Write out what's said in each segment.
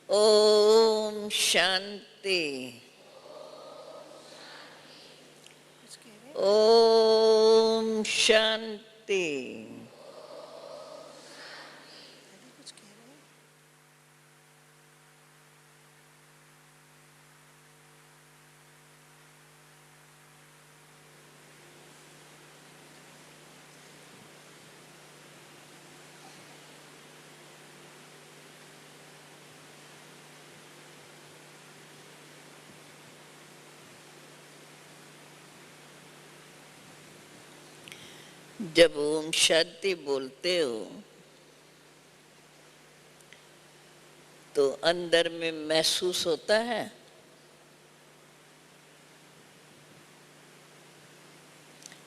ओम शांति। ओम शांति। जब ओम शांति बोलते हो तो अंदर में महसूस होता है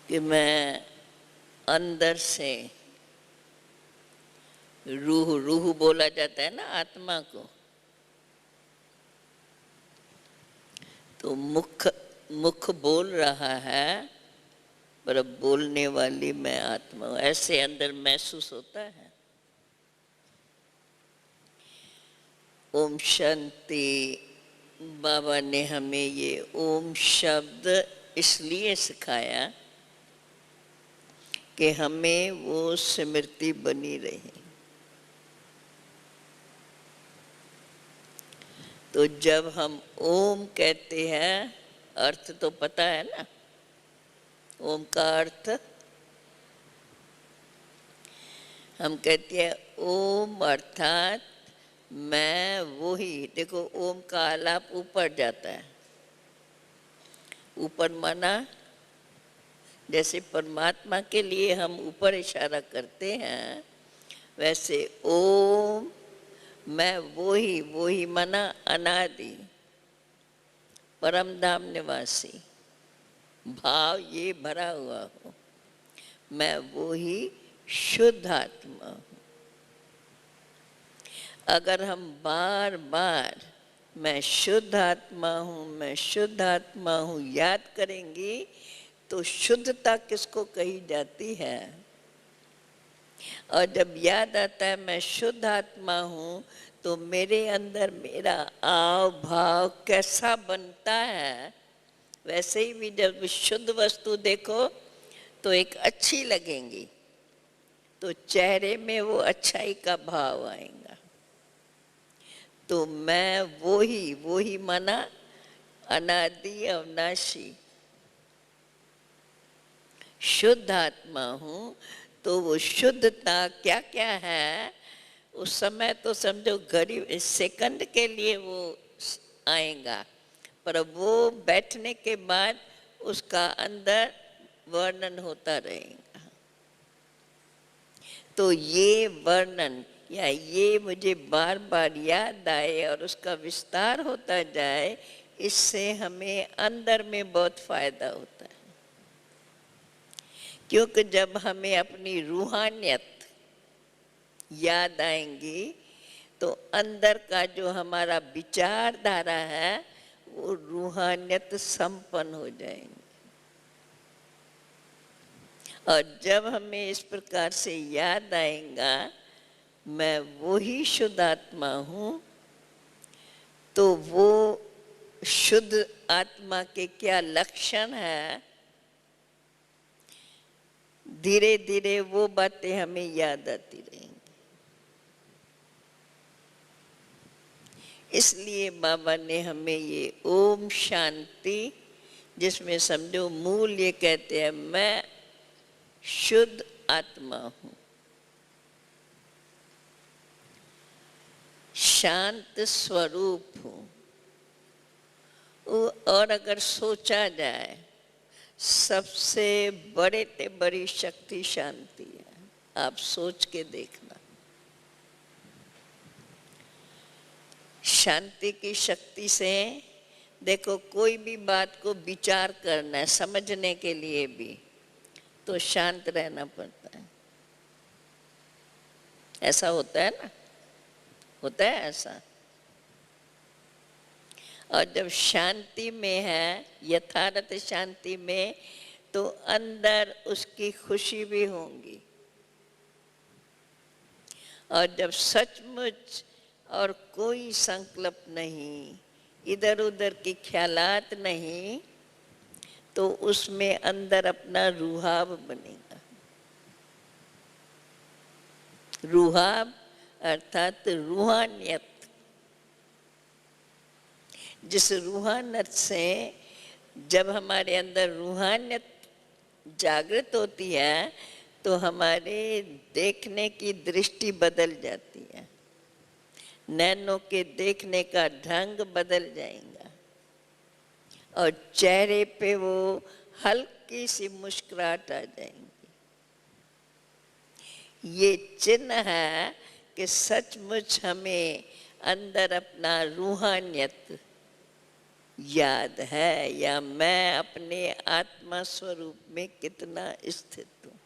कि मैं अंदर से रूह रूह बोला जाता है ना आत्मा को, तो मुख मुख बोल रहा है पर बोलने वाली मैं आत्मा हूं, ऐसे अंदर महसूस होता है। ओम शांति। बाबा ने हमें ये ओम शब्द इसलिए सिखाया कि हमें वो स्मृति बनी रहे। तो जब हम ओम कहते हैं, अर्थ तो पता है ना, ओम का अर्थ हम कहते हैं ओम अर्थात मैं वो ही। देखो ओम का आलाप ऊपर जाता है, ऊपर माना जैसे परमात्मा के लिए हम ऊपर इशारा करते हैं, वैसे ओम मैं वो ही माना अनादि परम धाम निवासी, भाव ये भरा हुआ हो, मैं वो ही शुद्ध आत्मा हूँ। अगर हम बार बार मैं शुद्ध आत्मा हूँ, मैं शुद्ध आत्मा हूँ याद करेंगी तो शुद्धता किसको कही जाती है। और जब याद आता है मैं शुद्ध आत्मा हूँ तो मेरे अंदर मेरा आव भाव कैसा बनता है। वैसे ही भी जब शुद्ध वस्तु देखो तो एक अच्छी लगेंगी, तो चेहरे में वो अच्छाई का भाव आएगा। तो मैं वो ही माना अनादि अविनाशी शुद्ध आत्मा हूँ। तो वो शुद्धता क्या क्या है, उस समय तो समझो घड़ी सेकंड के लिए वो आएगा, पर वो बैठने के बाद उसका अंदर वर्णन होता रहेगा। तो ये वर्णन या ये मुझे बार बार याद आए और उसका विस्तार होता जाए, इससे हमें अंदर में बहुत फायदा होता है। क्योंकि जब हमें अपनी रूहानियत याद आएंगी तो अंदर का जो हमारा विचारधारा है वो रूहानियत संपन्न हो जाएंगे। और जब हमें इस प्रकार से याद आएगा मैं वो ही शुद्ध आत्मा हूँ, तो वो शुद्ध आत्मा के क्या लक्षण है, धीरे धीरे वो बातें हमें याद आती रहेंगी। इसलिए बाबा ने हमें ये ओम शांति, जिसमें समझो मूल ये कहते हैं मैं शुद्ध आत्मा हूँ, शांत स्वरूप हूँ। और अगर सोचा जाए सबसे बड़े ते बड़ी शक्ति शांति है। आप सोच के देखना, शांति की शक्ति से देखो कोई भी बात को विचार करना है समझने के लिए भी तो शांत रहना पड़ता है। ऐसा होता है ना, होता है ऐसा। और जब शांति में है, यथार्थ शांति में, तो अंदर उसकी खुशी भी होंगी। और जब सचमुच और कोई संकल्प नहीं, इधर उधर की ख्यालात नहीं, तो उसमें अंदर अपना रूहाब बनेगा। रूहाब अर्थात रूहानियत। जिस रूहानियत से जब हमारे अंदर रूहानियत जागृत होती है तो हमारे देखने की दृष्टि बदल जाती है, नैनों के देखने का ढंग बदल जाएगा और चेहरे पे वो हल्की सी मुस्कुराहट आ जाएंगी। ये चिन्ह है कि सचमुच हमें अंदर अपना रूहानियत याद है या मैं अपने आत्मा स्वरूप में कितना स्थित हूँ।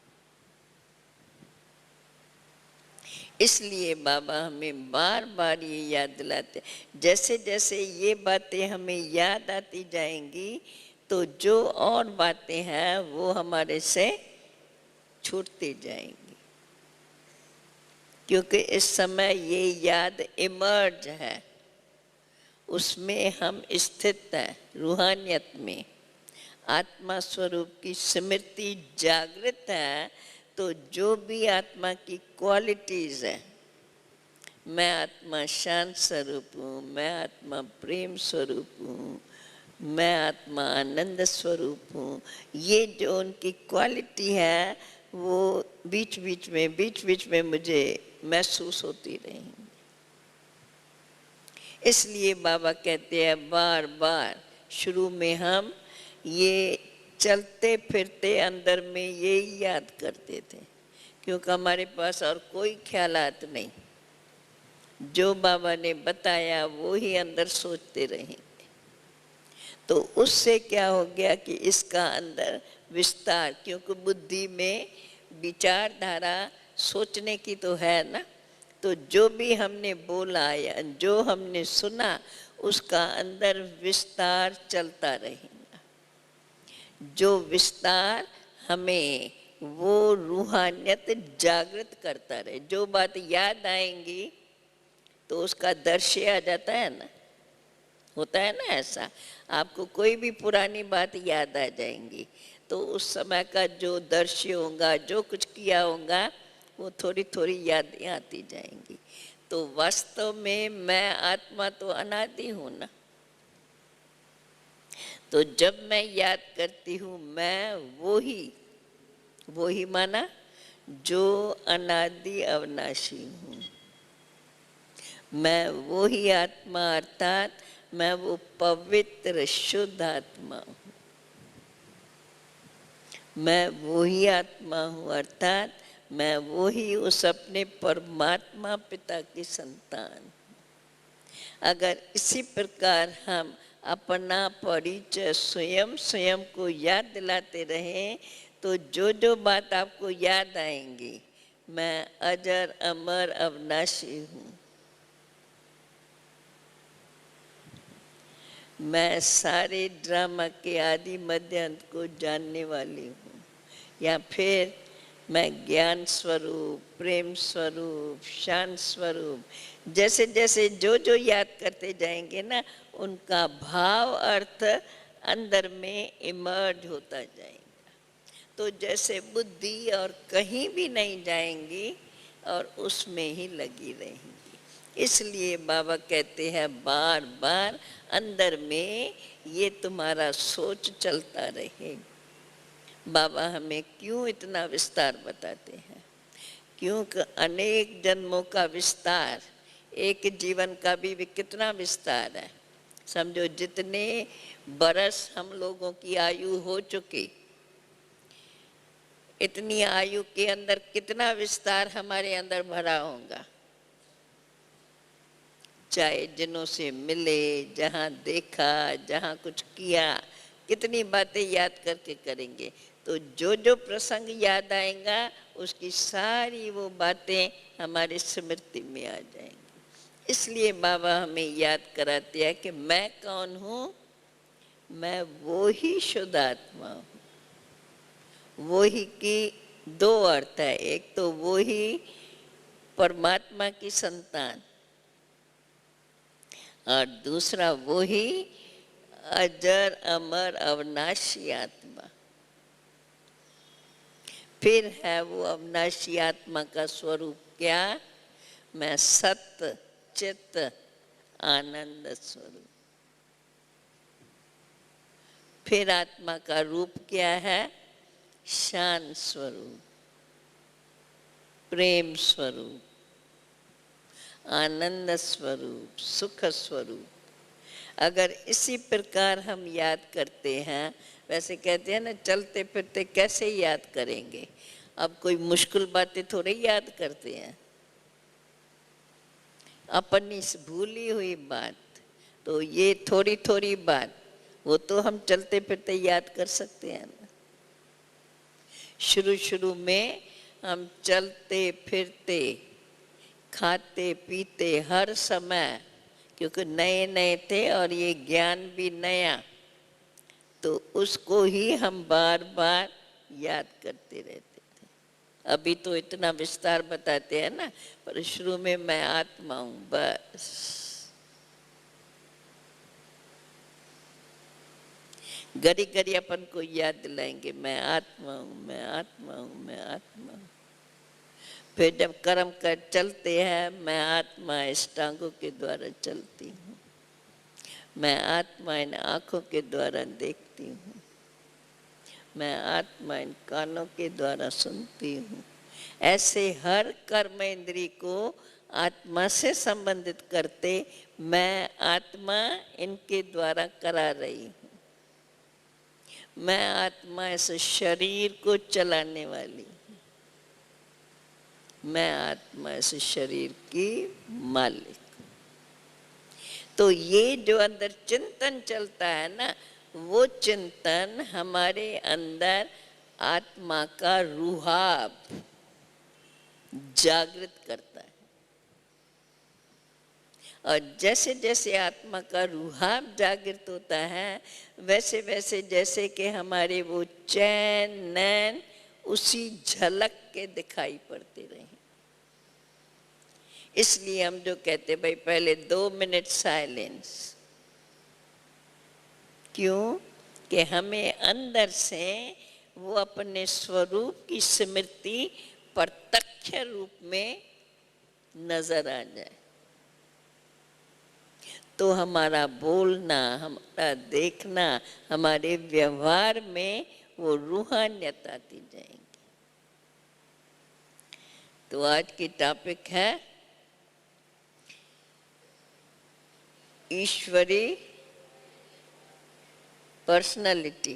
इसलिए बाबा हमें बार बार ये याद दिलाते, जैसे जैसे ये बातें हमें याद आती जाएंगी तो जो और बातें हैं वो हमारे से छूटती जाएंगी, क्योंकि इस समय ये याद इमर्ज है, उसमें हम स्थित हैं, रूहानियत में आत्मा स्वरूप की स्मृति जागृत है। तो जो भी आत्मा की क्वालिटीज है, मैं आत्मा शांत स्वरूप हूँ, मैं आत्मा प्रेम स्वरूप हूँ, मैं आत्मा आनंद स्वरूप हूँ, ये जो उनकी क्वालिटी है वो बीच बीच में मुझे महसूस होती रहेंगी। इसलिए बाबा कहते हैं बार बार शुरू में हम ये चलते फिरते अंदर में यही याद करते थे, क्योंकि हमारे पास और कोई ख्यालात नहीं, जो बाबा ने बताया वो ही अंदर सोचते रहेंगे। तो उससे क्या हो गया कि इसका अंदर विस्तार, क्योंकि बुद्धि में विचारधारा सोचने की तो है ना, तो जो भी हमने बोला या जो हमने सुना उसका अंदर विस्तार चलता रहेगा। जो विस्तार हमें वो रूहानियत जागृत करता रहे, जो बात याद आएंगी तो उसका दर्शय आ जाता है ना, होता है ना ऐसा। आपको कोई भी पुरानी बात याद आ जाएंगी तो उस समय का जो दर्शय होगा, जो कुछ किया होगा वो थोड़ी थोड़ी यादें आती जाएंगी। तो वास्तव में मैं आत्मा तो अनादि हूँ ना, तो जब मैं याद करती हूँ मैं वो ही माना जो अनादि अविनाशी हूँ, मैं वो ही आत्मा अर्थात मैं वो पवित्र शुद्ध आत्मा हूँ, मैं वो ही आत्मा हूँ अर्थात मैं वो ही उस अपने परमात्मा पिता की संतान। अगर इसी प्रकार हम अपना परिचय स्वयं स्वयं को याद दिलाते रहें तो जो जो बात आपको याद आएंगी, मैं अजर अमर अविनाशी हूँ, मैं सारे ड्रामा के आदि मध्य अंत को जानने वाली हूँ, या फिर मैं ज्ञान स्वरूप, प्रेम स्वरूप, शांत स्वरूप, जैसे जैसे जो जो याद करते जाएंगे ना उनका भाव अर्थ अंदर में इमर्ज होता जाएगा। तो जैसे बुद्धि और कहीं भी नहीं जाएंगी और उसमें ही लगी रहेंगी। इसलिए बाबा कहते हैं बार बार अंदर में ये तुम्हारा सोच चलता रहे। बाबा हमें क्यों इतना विस्तार बताते हैं, क्योंकि अनेक जन्मों का विस्तार, एक जीवन का भी कितना विस्तार है। समझो जितने बरस हम लोगों की आयु हो चुकी, इतनी आयु के अंदर कितना विस्तार हमारे अंदर भरा होगा। चाहे जिनों से मिले, जहाँ देखा, जहाँ कुछ किया, कितनी बातें याद करके करेंगे तो जो जो प्रसंग याद आएगा उसकी सारी वो बातें हमारी स्मृति में आ जाएंगी। इसलिए बाबा हमें याद कराते हैं कि मैं कौन हूँ, मैं वो ही शुद्ध आत्मा हूँ। वो ही की दो अर्थ है, एक तो वो ही परमात्मा की संतान और दूसरा वो ही अजर अमर अविनाशी आत्मा। फिर है वो अविनाशी आत्मा का स्वरूप क्या? मैं सत्य चित्त आनंद स्वरूप। फिर आत्मा का रूप क्या है? शांत स्वरूप, प्रेम स्वरूप, आनंद स्वरूप, सुख स्वरूप। अगर इसी प्रकार हम याद करते हैं, वैसे कहते हैं ना चलते फिरते कैसे याद करेंगे? अब कोई मुश्किल बातें थोड़ी याद करते हैं, अपनी भूली हुई बात। तो ये थोड़ी थोड़ी बात वो तो हम चलते फिरते याद कर सकते हैं ना। शुरू शुरू में हम चलते फिरते खाते पीते हर समय, क्योंकि नए नए थे और ये ज्ञान भी नया, तो उसको ही हम बार बार याद करते रहते थे। अभी तो इतना विस्तार बताते हैं ना, पर शुरू में मैं आत्मा हूं बस। घड़ी घड़ी अपन को याद दिलाएंगे मैं आत्मा हूं, मैं आत्मा हूं, मैं आत्मा हूं। फिर जब कर्म कर चलते हैं, मैं आत्मा इस टांगों के द्वारा चलती हूँ, मैं आत्मा इन आँखों के द्वारा देखती हूँ, मैं आत्मा इन कानों के द्वारा सुनती हूँ। ऐसे हर कर्म इंद्री को आत्मा से संबंधित करते मैं आत्मा इनके द्वारा करा रही हूँ। मैं आत्मा इस शरीर को चलाने वाली, मैं आत्मा इस शरीर की मालिक। तो ये जो अंदर चिंतन चलता है ना, वो चिंतन हमारे अंदर आत्मा का रूहाब जागृत करता है। और जैसे जैसे आत्मा का रूहाब जागृत होता है, वैसे वैसे जैसे कि हमारे वो चैन नैन उसी झलक के दिखाई पड़ते रहे। इसलिए हम जो कहते भाई पहले 2 मिनट साइलेंस, क्यों? कि हमें अंदर से वो अपने स्वरूप की स्मृति प्रत्यक्ष रूप में नजर आ जाए, तो हमारा बोलना, हमारा देखना, हमारे व्यवहार में वो रूहानियत आती जाएगी। तो आज की टॉपिक है ईश्वरी पर्सनालिटी,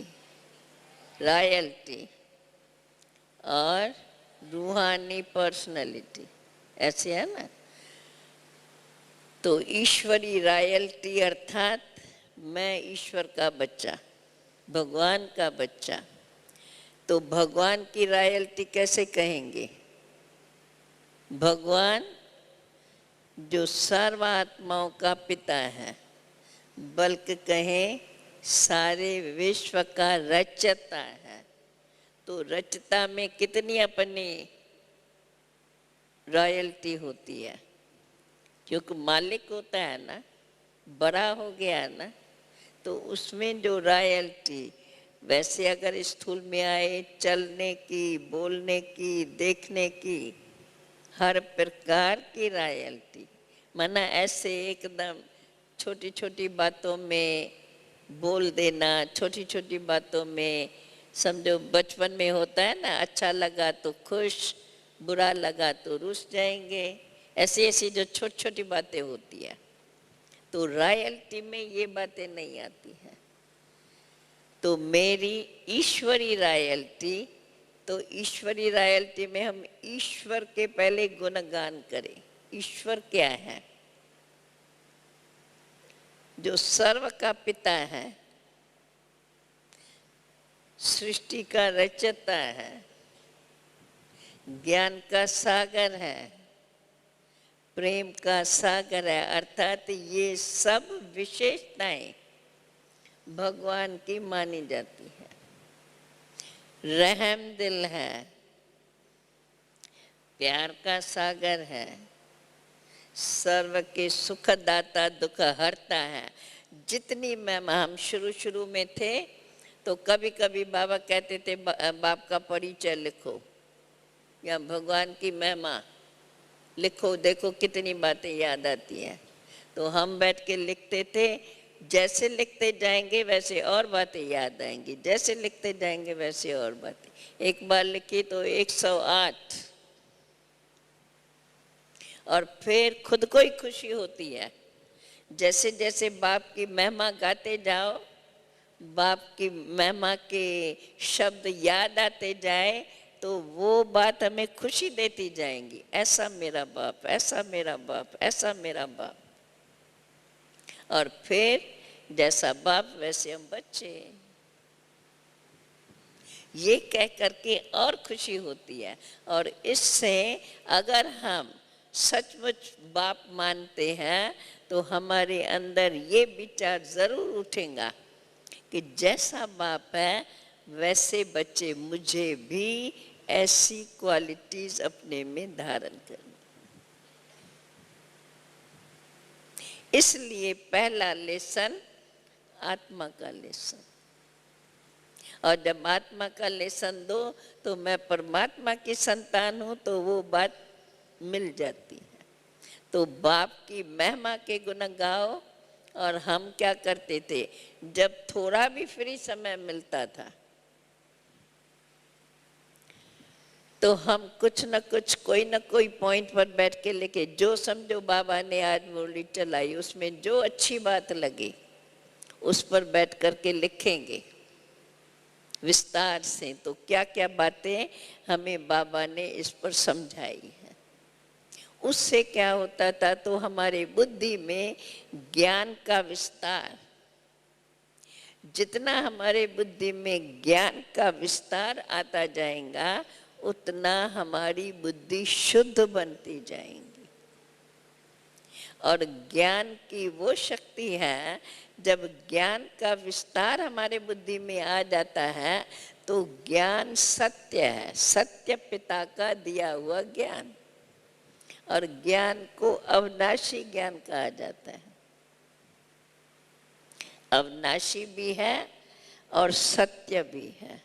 रॉयल्टी और रूहानी पर्सनालिटी, ऐसे है ना। तो ईश्वरी रॉयल्टी अर्थात मैं ईश्वर का बच्चा, भगवान का बच्चा। तो भगवान की रॉयल्टी कैसे कहेंगे? भगवान जो सर्व आत्माओं का पिता है, बल्कि कहें सारे विश्व का रचता है। तो रचता में कितनी अपनी रॉयल्टी होती है? क्योंकि मालिक होता है ना, बड़ा हो गया ना, तो उसमें जो रॉयल्टी, वैसे अगर स्थूल में आए चलने की, बोलने की, देखने की, हर प्रकार की रॉयल्टी। माना ऐसे एकदम छोटी छोटी बातों में बोल देना, छोटी छोटी बातों में, समझो बचपन में होता है ना, अच्छा लगा तो खुश, बुरा लगा तो रुस जाएंगे, ऐसी ऐसी जो छोटी छोटी बातें होती है। तो रॉयल्टी में ये बातें नहीं आती हैं। तो मेरी ईश्वरी रॉयल्टी, तो ईश्वरी रॉयल्टी में हम ईश्वर के पहले गुणगान करें। ईश्वर क्या है? जो सर्व का पिता है, सृष्टि का रचता है, ज्ञान का सागर है, प्रेम का सागर है, अर्थात ये सब विशेषताएं भगवान की मानी जाती है। रहम दिल है, प्यार का सागर है, सर्व के सुखदाता दुख हरता है। जितनी महिमा, हम शुरू में थे तो कभी कभी बाबा कहते थे बाप का परिचय लिखो या भगवान की महिमा लिखो, देखो कितनी बातें याद आती हैं। तो हम बैठ के लिखते थे, जैसे लिखते जाएंगे वैसे और बातें याद आएंगी, जैसे लिखते जाएंगे वैसे और बातें। एक बार लिखी तो 108, और फिर खुद को ही खुशी होती है। जैसे जैसे बाप की महिमा गाते जाओ, बाप की महिमा के शब्द याद आते जाए, तो वो बात हमें खुशी देती जाएंगी। ऐसा मेरा बाप, ऐसा मेरा बाप, ऐसा मेरा बाप। और फिर जैसा बाप वैसे हम बच्चे, ये कह करके और खुशी होती है। और इससे अगर हम सचमुच बाप मानते हैं तो हमारे अंदर ये विचार जरूर उठेगा कि जैसा बाप है वैसे बच्चे मुझे भी ऐसी क्वालिटीज अपने में धारण करनी। इसलिए पहला लेसन आत्मा का लेसन, और जब आत्मा का लेसन दो तो मैं परमात्मा की संतान हूँ तो वो बात मिल जाती है। तो बाप की महिमा के गुण गाओ। और हम क्या करते थे, जब थोड़ा भी फ्री समय मिलता था तो हम कुछ न कुछ कोई न कोई पॉइंट पर बैठ के लेके, जो समझो बाबा ने आज बोली चलाई, उसमें जो अच्छी बात लगी उस पर बैठ करके लिखेंगे विस्तार से। तो क्या क्या बातें हमें बाबा ने इस पर समझाई है। उससे क्या होता था, तो हमारे बुद्धि में ज्ञान का विस्तार, जितना हमारे बुद्धि में ज्ञान का विस्तार आता जाएगा उतना हमारी बुद्धि शुद्ध बनती जाएगी। और ज्ञान की वो शक्ति है, जब ज्ञान का विस्तार हमारे बुद्धि में आ जाता है तो ज्ञान सत्य है, सत्य पिता का दिया हुआ ज्ञान। और ज्ञान को अविनाशी ज्ञान कहा जाता है। अविनाशी भी है और सत्य भी है।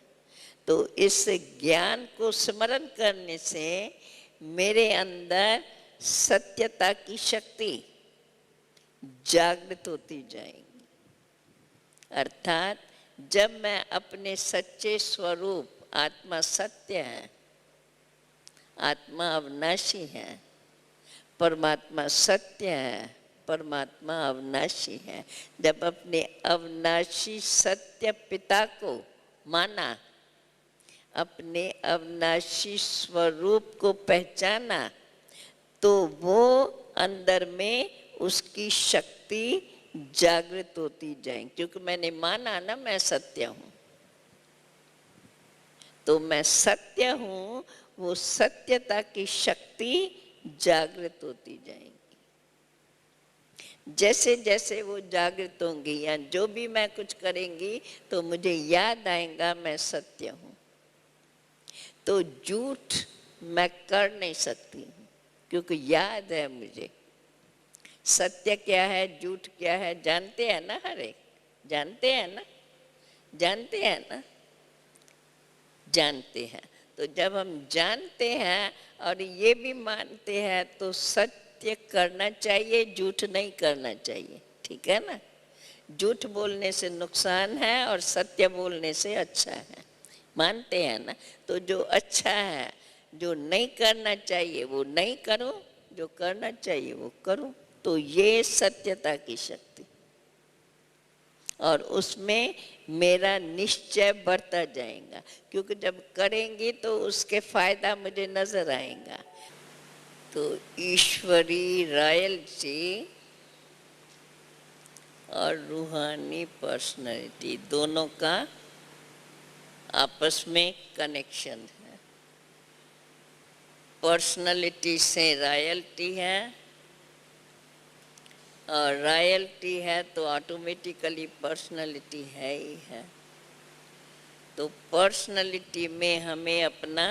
तो इस ज्ञान को स्मरण करने से मेरे अंदर सत्यता की शक्ति जागृत होती जाएगी। अर्थात जब मैं अपने सच्चे स्वरूप, आत्मा सत्य है, आत्मा अविनाशी है, परमात्मा सत्य है, परमात्मा अविनाशी है, जब अपने अविनाशी सत्य पिता को माना, अपने अविनाशी स्वरूप को पहचाना, तो वो अंदर में उसकी शक्ति जागृत होती जाएगी। क्योंकि मैंने माना ना मैं सत्य हूँ, तो मैं सत्य हूँ, वो सत्यता की शक्ति जागृत होती जाएगी। जैसे जैसे वो जागृत होंगी या जो भी मैं कुछ करेंगी तो मुझे याद आएगा मैं सत्य हूँ। तो झूठ मैं कर नहीं सकती हूँ क्योंकि याद है मुझे सत्य क्या है, झूठ क्या है, जानते हैं ना, हर एक जानते हैं ना, जानते हैं ना, जानते हैं। तो जब हम जानते हैं और ये भी मानते हैं तो सत्य करना चाहिए, झूठ नहीं करना चाहिए। ठीक है ना, झूठ बोलने से नुकसान है और सत्य बोलने से अच्छा है, मानते हैं ना। तो जो अच्छा है, जो नहीं करना चाहिए वो नहीं करो, जो करना चाहिए वो करो। तो ये सत्यता की शक्ति, और उसमें मेरा निश्चय बढ़ता जाएगा, क्योंकि जब करेंगे तो उसके फायदा मुझे नजर आएगा। तो ईश्वरी रॉयल्टी और रूहानी पर्सनैलिटी दोनों का आपस में कनेक्शन है। पर्सनैलिटी से रॉयल्टी है, और रॉयल्टी है तो ऑटोमेटिकली पर्सनैलिटी है ही है। तो पर्सनैलिटी में हमें अपना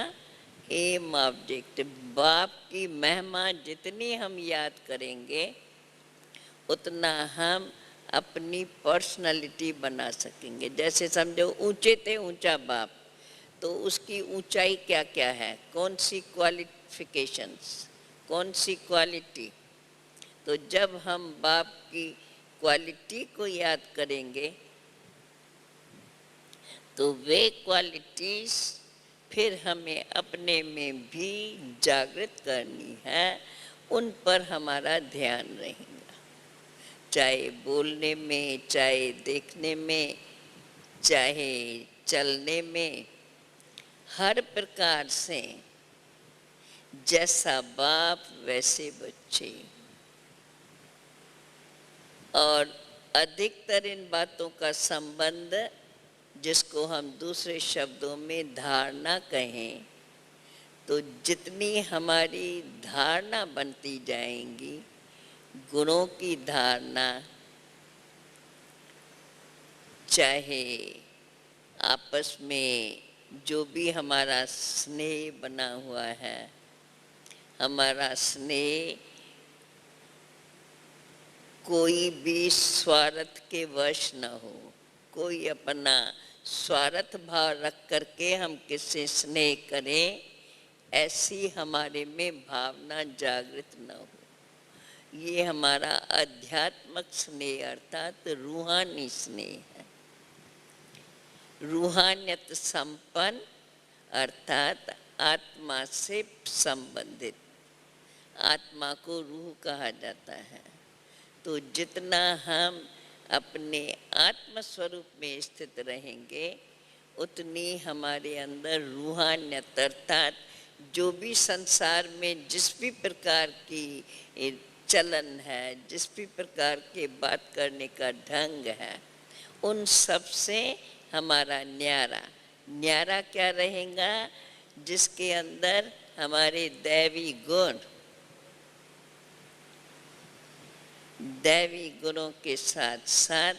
एम ऑब्जेक्ट। बाप की महिमा जितनी हम याद करेंगे उतना हम अपनी पर्सनालिटी बना सकेंगे। जैसे समझो ऊंचे थे ऊंचा बाप, तो उसकी ऊंचाई क्या क्या है, कौन सी क्वालिफिकेशंस, कौन सी क्वालिटी। तो जब हम बाप की क्वालिटी को याद करेंगे तो वे क्वालिटीज फिर हमें अपने में भी जागृत करनी है, उन पर हमारा ध्यान रहेगा। चाहे बोलने में, चाहे देखने में, चाहे चलने में, हर प्रकार से जैसा बाप वैसे बच्चे। और अधिकतर इन बातों का संबंध, जिसको हम दूसरे शब्दों में धारणा कहें, तो जितनी हमारी धारणा बनती जाएंगी, गुणों की धारणा, चाहे आपस में जो भी हमारा स्नेह बना हुआ है, हमारा स्नेह कोई भी स्वार्थ के वश न हो, कोई अपना स्वार्थ भाव रख करके हम किससे स्नेह करें, ऐसी हमारे में भावना जागृत न हो। ये हमारा आध्यात्मिक स्नेह अर्थात रूहानी स्नेह है। रूहानियत संपन्न अर्थात आत्मा से संबंधित। आत्मा को रूह कहा जाता है। तो जितना हम अपने आत्म स्वरूप में स्थित रहेंगे, उतनी हमारे अंदर रूहानियत अर्थात जो भी संसार में जिस भी प्रकार की चलन है, जिस भी प्रकार के बात करने का ढंग है, उन सब से हमारा न्यारा क्या रहेगा, जिसके अंदर हमारे दैवी गुणों के साथ साथ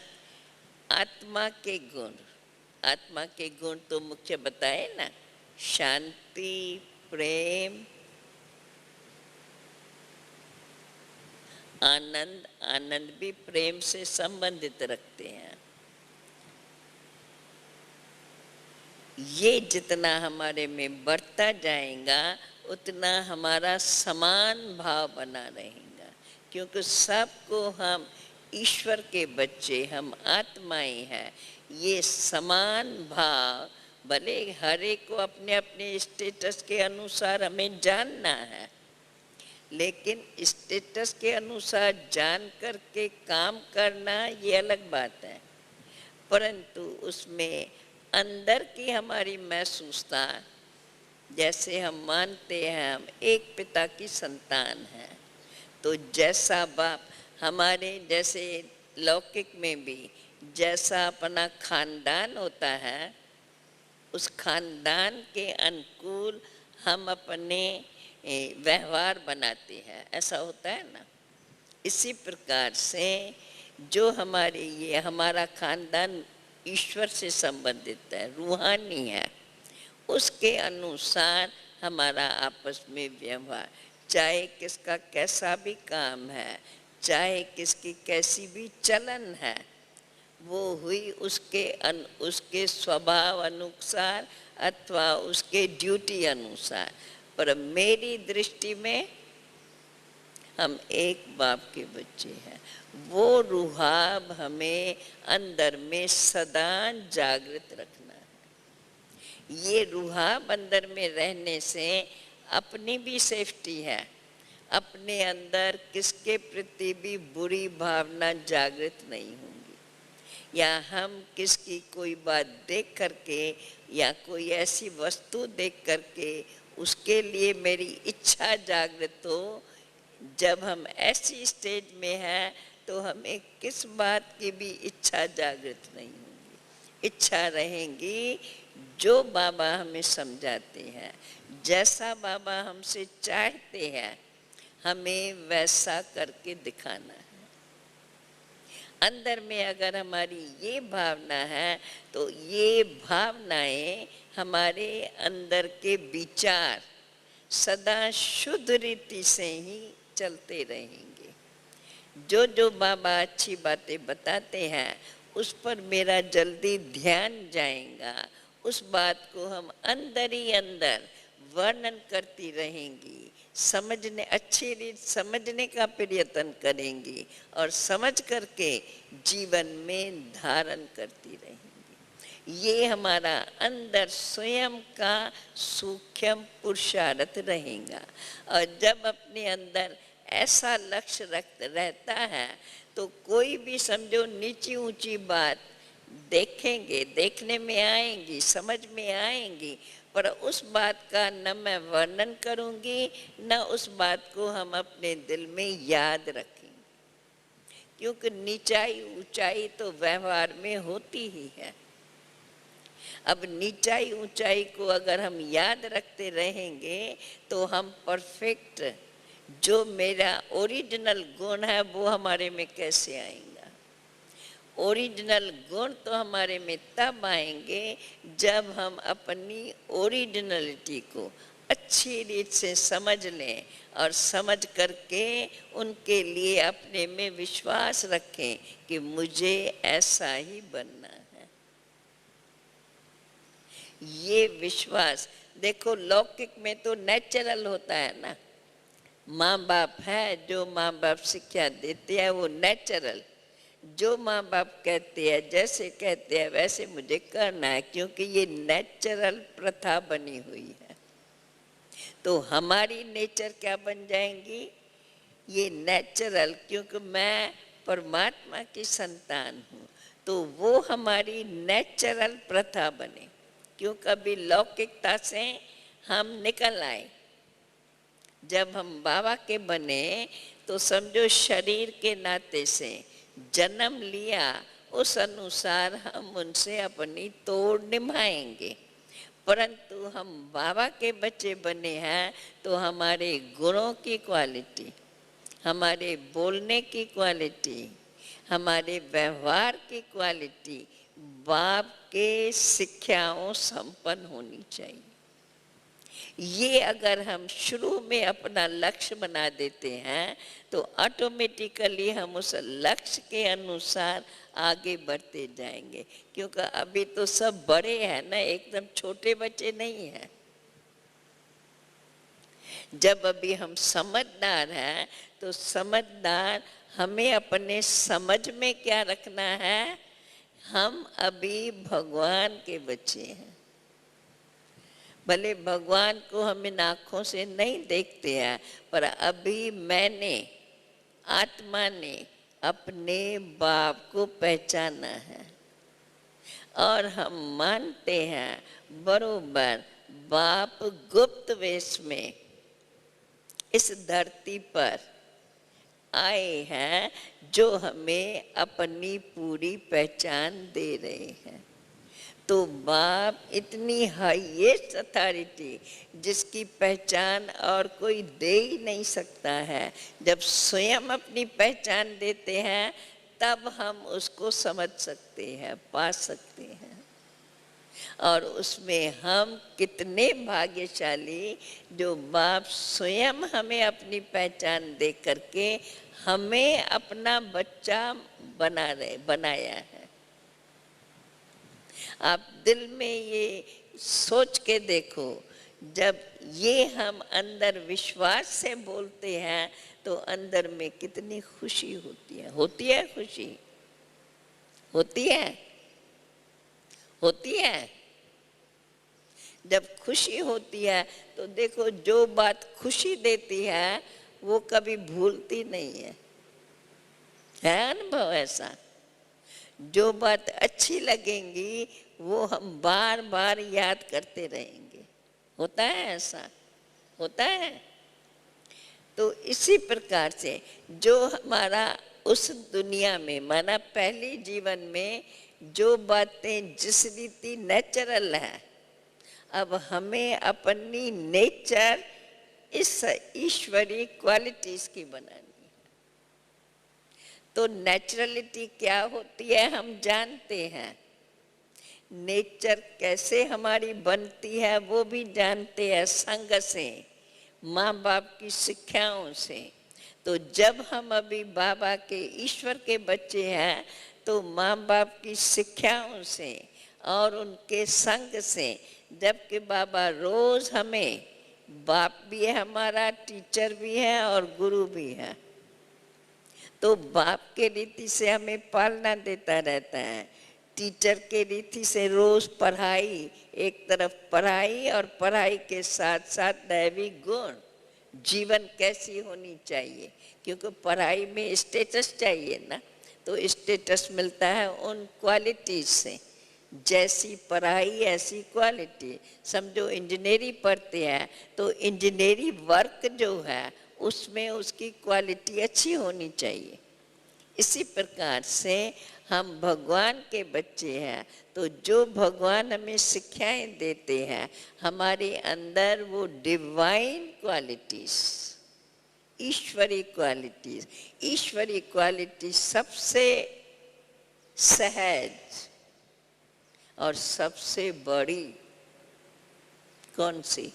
आत्मा के गुण तो मुख्य बताए ना, शांति, प्रेम, आनंद भी प्रेम से संबंधित रखते हैं। ये जितना हमारे में बढ़ता जाएगा उतना हमारा समान भाव बना रहेगा, क्योंकि सबको हम ईश्वर के बच्चे, हम आत्माएं हैं। ये समान भाव, भले हर एक को अपने अपने स्टेटस के अनुसार हमें जानना है, लेकिन स्टेटस के अनुसार जान करके काम करना ये अलग बात है। परंतु उसमें अंदर की हमारी महसूसता, जैसे हम मानते हैं हम एक पिता की संतान हैं, तो जैसा बाप हमारे, जैसे लौकिक में भी जैसा अपना खानदान होता है, उस खानदान के अनुकूल हम अपने व्यवहार बनाते हैं, ऐसा होता है ना। इसी प्रकार से जो हमारे ये हमारा खानदान ईश्वर से संबंधित है, रूहानी है, उसके अनुसार हमारा आपस में व्यवहार, चाहे किसका कैसा भी काम है, चाहे किसकी कैसी भी चलन है, वो हुई उसके स्वभाव अनुसार अथवा उसके ड्यूटी अनुसार। पर मेरी दृष्टि में हम एक बाप के बच्चे हैं। वो रूहाब हमें अंदर में सदा जागृत रखना है। ये रूहाब अंदर में रहने से अपनी भी सेफ्टी है, अपने अंदर किसके प्रति भी बुरी भावना जागृत नहीं होंगी, या हम किसकी कोई बात देख करके या कोई ऐसी वस्तु देख करके उसके लिए मेरी इच्छा जागृत हो। जब हम ऐसी स्टेज में हैं तो हमें किस बात की भी इच्छा जागृत नहीं होगी। इच्छा रहेंगी जो बाबा हमें समझाते हैं, जैसा बाबा हमसे चाहते हैं, हमें वैसा करके दिखाना है। अंदर में अगर हमारी ये भावना है तो ये भावनाएं हमारे अंदर के विचार, सदा शुद्ध रीति से ही चलते रहेंगे। जो जो बाबा अच्छी बातें बताते हैं उस पर मेरा जल्दी ध्यान जाएगा, उस बात को हम अंदर ही अंदर वर्णन करती रहेंगी, समझने अच्छी रीत समझने का प्रयत्न करेंगी और समझ करके जीवन में धारण करती रहेंगी। ये हमारा अंदर स्वयं का सूक्ष्म पुरुषार्थ रहेगा। और जब अपने अंदर ऐसा लक्ष्य रहता है तो कोई भी समझो नीची ऊंची बात देखेंगे, देखने में आएंगी, समझ में आएंगी, पर उस बात का न मैं वर्णन करूंगी न उस बात को हम अपने दिल में याद रखेंगे, क्योंकि नीचाई ऊंचाई तो व्यवहार में होती ही है। अब नीचाई ऊंचाई को अगर हम याद रखते रहेंगे तो हम परफेक्ट, जो मेरा ओरिजिनल गुण है वो हमारे में कैसे आएंगा। ओरिजिनल गुण तो हमारे में तब आएंगे जब हम अपनी ओरिजिनलिटी को अच्छी रीत से समझ लें और समझ करके उनके लिए अपने में विश्वास रखें कि मुझे ऐसा ही बनना है। ये विश्वास देखो, लौकिक में तो नेचुरल होता है ना, माँ बाप है, जो माँ बाप शिक्षा देते हैं वो नेचुरल, जो माँ बाप कहते हैं जैसे कहते हैं वैसे मुझे करना है, क्योंकि ये नेचुरल प्रथा बनी हुई है। तो हमारी नेचर क्या बन जाएंगी, ये नेचुरल, क्योंकि मैं परमात्मा की संतान हूँ तो वो हमारी नेचुरल प्रथा बने। क्यों कभी लौकिकता से हम निकल आए, जब हम बाबा के बने तो समझो शरीर के नाते से जन्म लिया, उस अनुसार हम उनसे अपनी तोड़ निभाएंगे। परंतु हम बाबा के बच्चे बने हैं तो हमारे गुणों की क्वालिटी, हमारे बोलने की क्वालिटी, हमारे व्यवहार की क्वालिटी बाप के शिक्षाओं संपन्न होनी चाहिए। ये अगर हम शुरू में अपना लक्ष्य बना देते हैं तो ऑटोमेटिकली हम उस लक्ष्य के अनुसार आगे बढ़ते जाएंगे। क्योंकि अभी तो सब बड़े हैं ना, एकदम छोटे बच्चे नहीं हैं। जब अभी हम समझदार हैं तो समझदार हमें अपने समझ में क्या रखना है, हम अभी भगवान के बच्चे हैं। भले भगवान को हम इन आँखों से नहीं देखते हैं, पर अभी मैंने, आत्मा ने अपने बाप को पहचाना है और हम मानते हैं बरोबर बाप गुप्त वेश में इस धरती पर आए हैं, जो हमें अपनी पूरी पहचान दे रहे हैं। तो बाप इतनी हाईएस्ट अथॉरिटी जिसकी पहचान और कोई दे ही नहीं सकता है, जब स्वयं अपनी पहचान देते हैं तब हम उसको समझ सकते हैं, पा सकते हैं। और उसमें हम कितने भाग्यशाली जो बाप स्वयं हमें अपनी पहचान दे करके हमें अपना बच्चा बनाया है। आप दिल में ये सोच के देखो, जब ये हम अंदर विश्वास से बोलते हैं तो अंदर में कितनी खुशी होती है। होती है खुशी, होती है, होती है। जब खुशी होती है तो देखो, जो बात खुशी देती है वो कभी भूलती नहीं है अनुभव ऐसा। जो बात अच्छी लगेंगी वो हम बार बार याद करते रहेंगे। होता है ऐसा, होता है। तो इसी प्रकार से जो हमारा उस दुनिया में, माना पहले जीवन में जो बातें जिस रीति नेचुरल है, अब हमें अपनी नेचर इस ईश्वरीय क्वालिटीज की बनानी है। तो नेचुरलिटी क्या होती है हम जानते हैं, नेचर कैसे हमारी बनती है वो भी जानते हैं, संग से, माँ बाप की शिक्षाओं से। तो जब हम अभी बाबा के ईश्वर के बच्चे हैं तो माँ बाप की शिक्षाओं से और उनके संग से, जबकि बाबा रोज हमें, बाप भी है हमारा, टीचर भी है और गुरु भी है, तो बाप के रीति से हमें पालना देता रहता है, टीचर के रीति से रोज पढ़ाई, एक तरफ पढ़ाई और पढ़ाई के साथ साथ दैवी गुण, जीवन कैसी होनी चाहिए, क्योंकि पढ़ाई में स्टेटस चाहिए ना, तो स्टेटस मिलता है उन क्वालिटीज से, जैसी पढ़ाई ऐसी क्वालिटी। समझो इंजीनियरिंग पढ़ते हैं तो इंजीनियरिंग वर्क जो है उसमें उसकी क्वालिटी अच्छी होनी चाहिए। इसी प्रकार से हम भगवान के बच्चे हैं, तो जो भगवान हमें शिक्षाएं देते हैं हमारे अंदर वो डिवाइन क्वालिटीज, ईश्वरीय क्वालिटीज, ईश्वरीय क्वालिटी सबसे सहज और सबसे बड़ी कौन सी?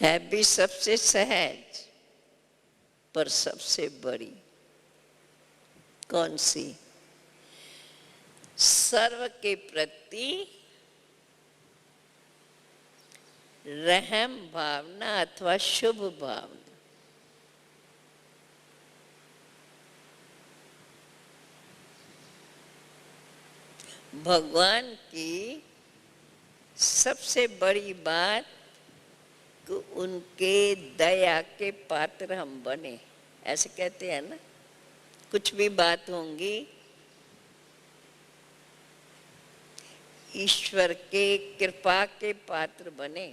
है भी सबसे सहज पर सबसे बड़ी कौन सी? सर्व के प्रति रहम भावना अथवा शुभ भावना। भगवान की सबसे बड़ी बात कि उनके दया के पात्र हम बने, ऐसे कहते हैं ना, कुछ भी बात होंगी ईश्वर के कृपा के पात्र बने।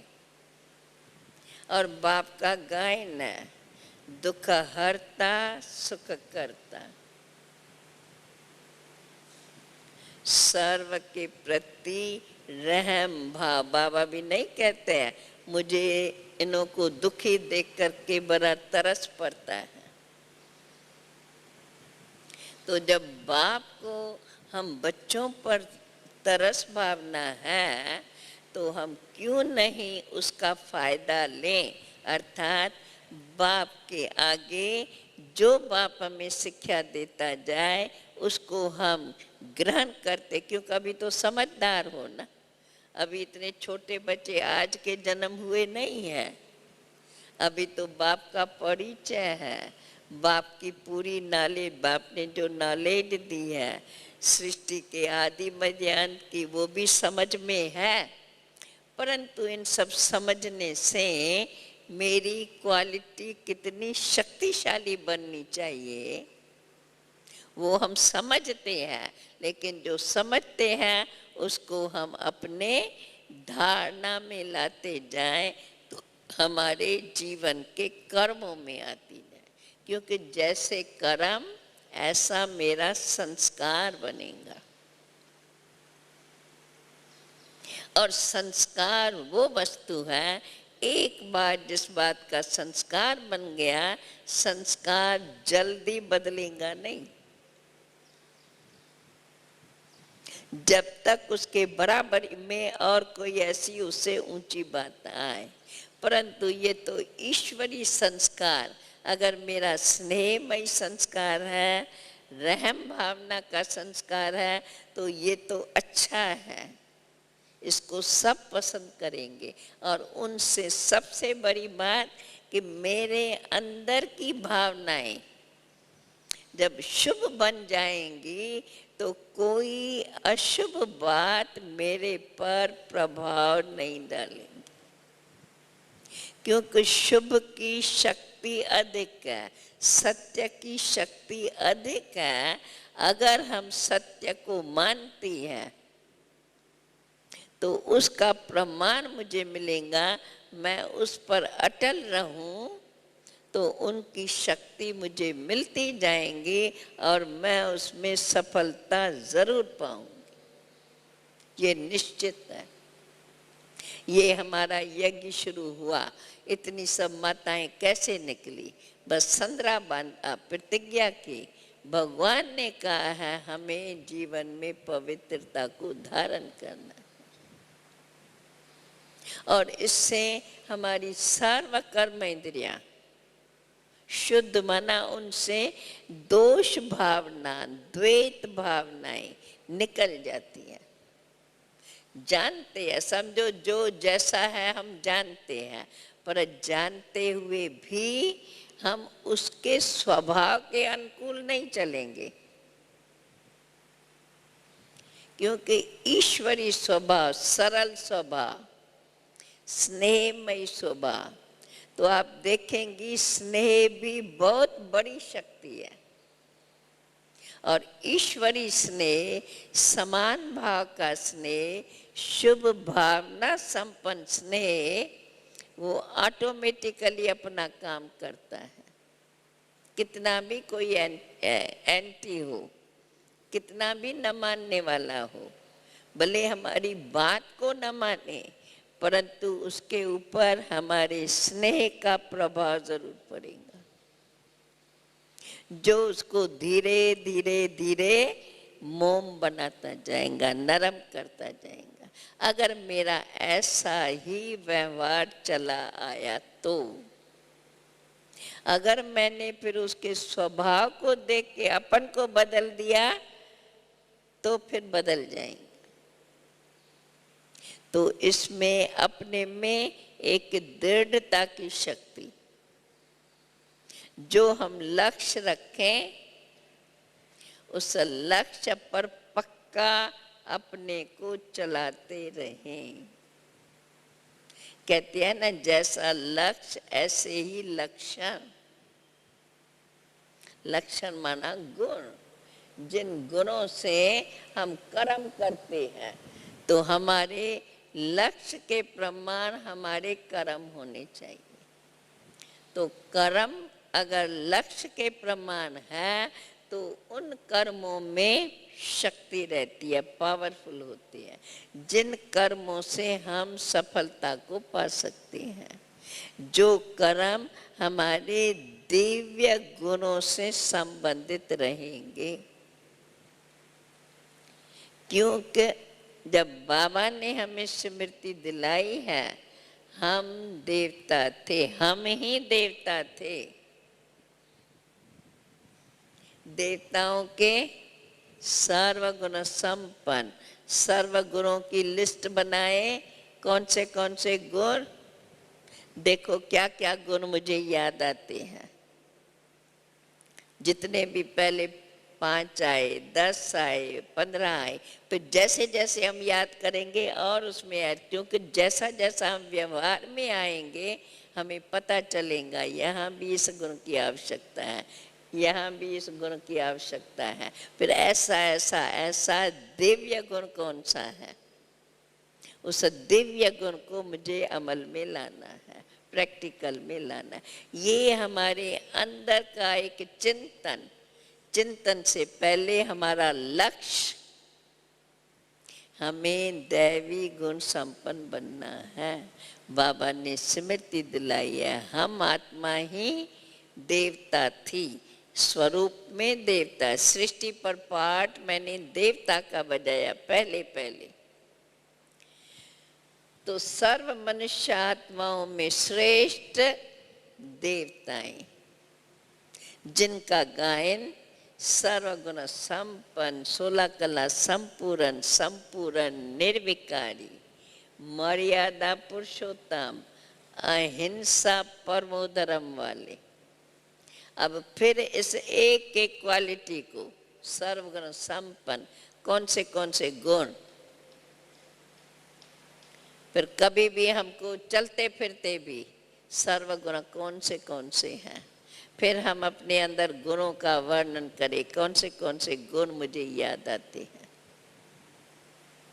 और बाप का गायन है, दुख हरता सुख करता, सर्व के प्रति रहम भाव। बाबा भी नहीं कहते हैं मुझे इन्हों को दुखी देख करके बड़ा तरस पड़ता है। तो जब बाप को हम बच्चों पर तरस भावना है तो हम क्यों नहीं उसका फायदा लें, अर्थात बाप के आगे जो बाप हमें शिक्षा देता जाए उसको हम ग्रहण करते, क्योंकि अभी तो समझदार हो ना, अभी इतने छोटे बच्चे आज के जन्म हुए नहीं है, अभी तो बाप का परिचय है, बाप की पूरी नॉलेज, बाप ने जो नॉलेज दी है सृष्टि के आदि मध्य अंत की वो भी समझ में है। परंतु इन सब समझने से मेरी क्वालिटी कितनी शक्तिशाली बननी चाहिए वो हम समझते हैं, लेकिन जो समझते हैं उसको हम अपने धारणा में लाते जाएं तो हमारे जीवन के कर्मों में आती जाए, क्योंकि जैसे कर्म ऐसा मेरा संस्कार बनेगा। और संस्कार वो वस्तु है, एक बार जिस बात का संस्कार बन गया, संस्कार जल्दी बदलेगा नहीं, जब तक उसके बराबर में और कोई ऐसी उससे ऊंची बात आए। परंतु ये तो ईश्वरीय संस्कार, अगर मेरा स्नेहमयी संस्कार है, रहम भावना का संस्कार है, तो ये तो अच्छा है, इसको सब पसंद करेंगे। और उनसे सबसे बड़ी बात कि मेरे अंदर की भावनाएं जब शुभ बन जाएंगी तो कोई अशुभ बात मेरे पर प्रभाव नहीं डालेगी, क्योंकि शुभ की शक्ति अधिक है, सत्य की शक्ति अधिक है। अगर हम सत्य को मानती हैं तो उसका प्रमाण मुझे मिलेगा, मैं उस पर अटल रहूं तो उनकी शक्ति मुझे मिलती जाएंगी और मैं उसमें सफलता जरूर पाऊंगी, ये निश्चित है। ये हमारा यज्ञ शुरू हुआ, इतनी सब माताएं कैसे निकली, बस संद्रा बांधा, प्रतिज्ञा की, भगवान ने कहा है हमें जीवन में पवित्रता को धारण करना। और इससे हमारी सर्व कर्म इंद्रियां शुद्ध, माना उनसे दोष भावना, द्वैत भावनाएं निकल जाती है। जानते हैं, समझो जो जैसा है हम जानते हैं, पर जानते हुए भी हम उसके स्वभाव के अनुकूल नहीं चलेंगे, क्योंकि ईश्वरीय स्वभाव, सरल स्वभाव, स्नेहमयी स्वभाव, तो आप देखेंगी स्नेह भी बहुत बड़ी शक्ति है। और ईश्वरीय स्नेह, समान भाव का स्नेह, शुभ भावना संपन्न स्नेह, वो ऑटोमेटिकली अपना काम करता है। कितना भी कोई एंटी हो, कितना भी न मानने वाला हो, भले हमारी बात को न माने, परंतु उसके ऊपर हमारे स्नेह का प्रभाव जरूर पड़ेगा, जो उसको धीरे धीरे धीरे मोम बनाता जाएगा, नरम करता जाएगा। अगर मेरा ऐसा ही व्यवहार चला आया तो, अगर मैंने फिर उसके स्वभाव को देख के अपन को बदल दिया तो फिर बदल जाएंगे। तो इसमें अपने में एक दृढ़ता की शक्ति, जो हम लक्ष्य रखें उस लक्ष्य पर पक्का अपने को चलाते रहें। कहते हैं ना, जैसा लक्ष्य ऐसे ही लक्षण। लक्षण माना गुण। जिन गुणों से हम कर्म करते हैं, तो हमारे लक्ष्य के प्रमाण हमारे कर्म होने चाहिए। तो कर्म अगर लक्ष्य के प्रमाण है तो उन कर्मों में शक्ति रहती है, पावरफुल होती है, जिन कर्मों से हम सफलता को पा सकते हैं। जो कर्म हमारे दिव्य गुणों से संबंधित रहेंगे, क्योंकि जब बाबा ने हमें स्मृति दिलाई है, हम देवता थे, हम ही देवता थे। देवताओं के सर्वगुण संपन्न, सर्वगुणों की लिस्ट बनाए। कौन से गुण? देखो क्या क्या गुण मुझे याद आते हैं। जितने भी पहले 5 आए, 10 आए, 15 आए, तो जैसे जैसे हम याद करेंगे और उसमें आए, क्योंकि जैसा जैसा हम व्यवहार में आएंगे हमें पता चलेगा यहाँ भी इस गुण की आवश्यकता है, यहाँ भी इस गुण की आवश्यकता है। फिर ऐसा ऐसा ऐसा दिव्य गुण कौन सा है, उस दिव्य गुण को मुझे अमल में लाना है, प्रैक्टिकल में लाना है। ये हमारे अंदर का एक चिंतन, चिंतन से पहले हमारा लक्ष्य, हमें दैवी गुण संपन्न बनना है। बाबा ने स्मृति दिलाई है, हम आत्मा ही देवता थी, स्वरूप में देवता। सृष्टि पर पाठ मैंने देवता का बजाया पहले पहले। तो सर्व मनुष्य आत्माओं में श्रेष्ठ देवताएं, जिनका गायन सर्वगुण संपन्न, 16 कला संपूर्ण, संपूर्ण निर्विकारी, मर्यादा पुरुषोत्तम, अहिंसा परमो धर्म वाले। अब फिर इस एक एक क्वालिटी को, सर्वगुण संपन्न, कौन से गुण? फिर कभी भी हमको चलते फिरते भी सर्वगुण कौन से हैं। फिर हम अपने अंदर गुणों का वर्णन करें, कौन से गुण मुझे याद आते हैं।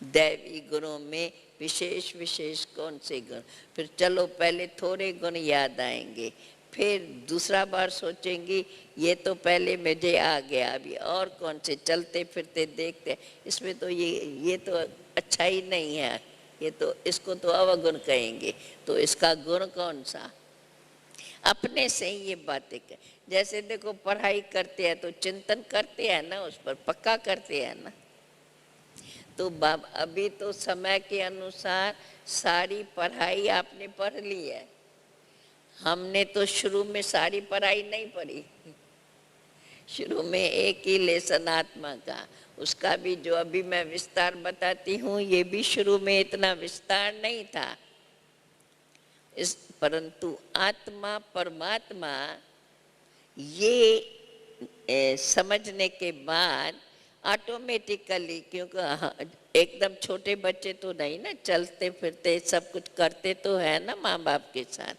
दैवी गुणों में विशेष विशेष कौन से गुण? फिर चलो पहले थोड़े गुण याद आएंगे, फिर दूसरा बार सोचेंगी ये तो पहले मुझे आ गया, अभी और कौन से? चलते फिरते देखते इसमें तो ये तो अच्छा ही नहीं है, ये तो, इसको तो अवगुण कहेंगे, तो इसका गुण कौन सा? अपने से ही ये बातें कर। जैसे देखो पढ़ाई करते हैं तो चिंतन करते हैं ना, उस पर पक्का करते हैं ना। तो बाबा अभी तो समय के अनुसार सारी पढ़ाई आपने पढ़ ली है, हमने तो शुरू में सारी पढ़ाई नहीं पढ़ी। शुरू में एक ही लेसन आत्मा का, उसका भी जो अभी मैं विस्तार बताती हूँ, ये भी शुरू में इतना विस्तार नहीं था। परंतु आत्मा परमात्मा ये समझने के बाद ऑटोमेटिकली, क्योंकि एकदम छोटे बच्चे तो नहीं ना, चलते फिरते सब कुछ करते तो है ना माँ बाप के साथ,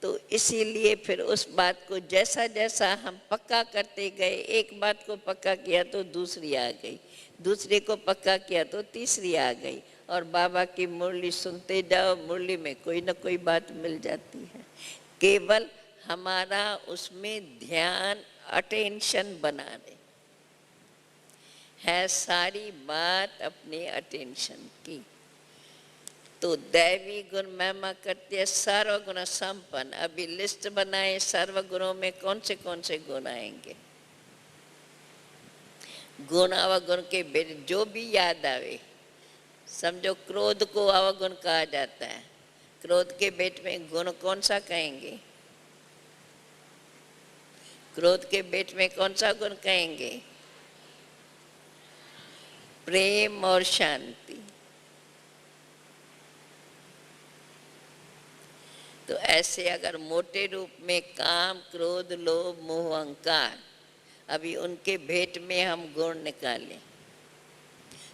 तो इसीलिए फिर उस बात को जैसा जैसा हम पक्का करते गए, एक बात को पक्का किया तो दूसरी आ गई, दूसरे को पक्का किया तो तीसरी आ गई, और बाबा की मुरली सुनते जाओ, मुरली में कोई ना कोई बात मिल जाती है। केवल हमारा उसमें ध्यान, अटेंशन बना रहे है, सारी बात अपने अटेंशन की। तो दैवी गुण महिमा करते हैं सर्वगुण संपन्न। अभी लिस्ट बनाए सर्वगुणों में कौन से गुण आएंगे। गुण अवगुण के बेटे जो भी याद आवे, समझो क्रोध को अवगुण कहा जाता है, क्रोध के बेट में गुण कौन सा कहेंगे, क्रोध के बेट में कौन सा गुण कहेंगे, प्रेम और शांति। तो ऐसे अगर मोटे रूप में काम, क्रोध, लोभ, मोह, अहंकार, अभी उनके भेंट में हम गुण निकालें,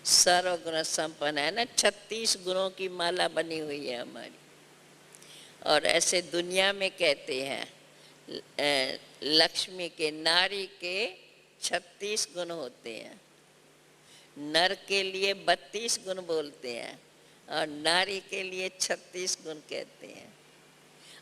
सर्वगुण संपन्न है ना, 36 गुणों की माला बनी हुई है हमारी। और ऐसे दुनिया में कहते हैं लक्ष्मी के, नारी के 36 गुण होते हैं, नर के लिए 32 गुण बोलते हैं और नारी के लिए 36 गुण कहते हैं।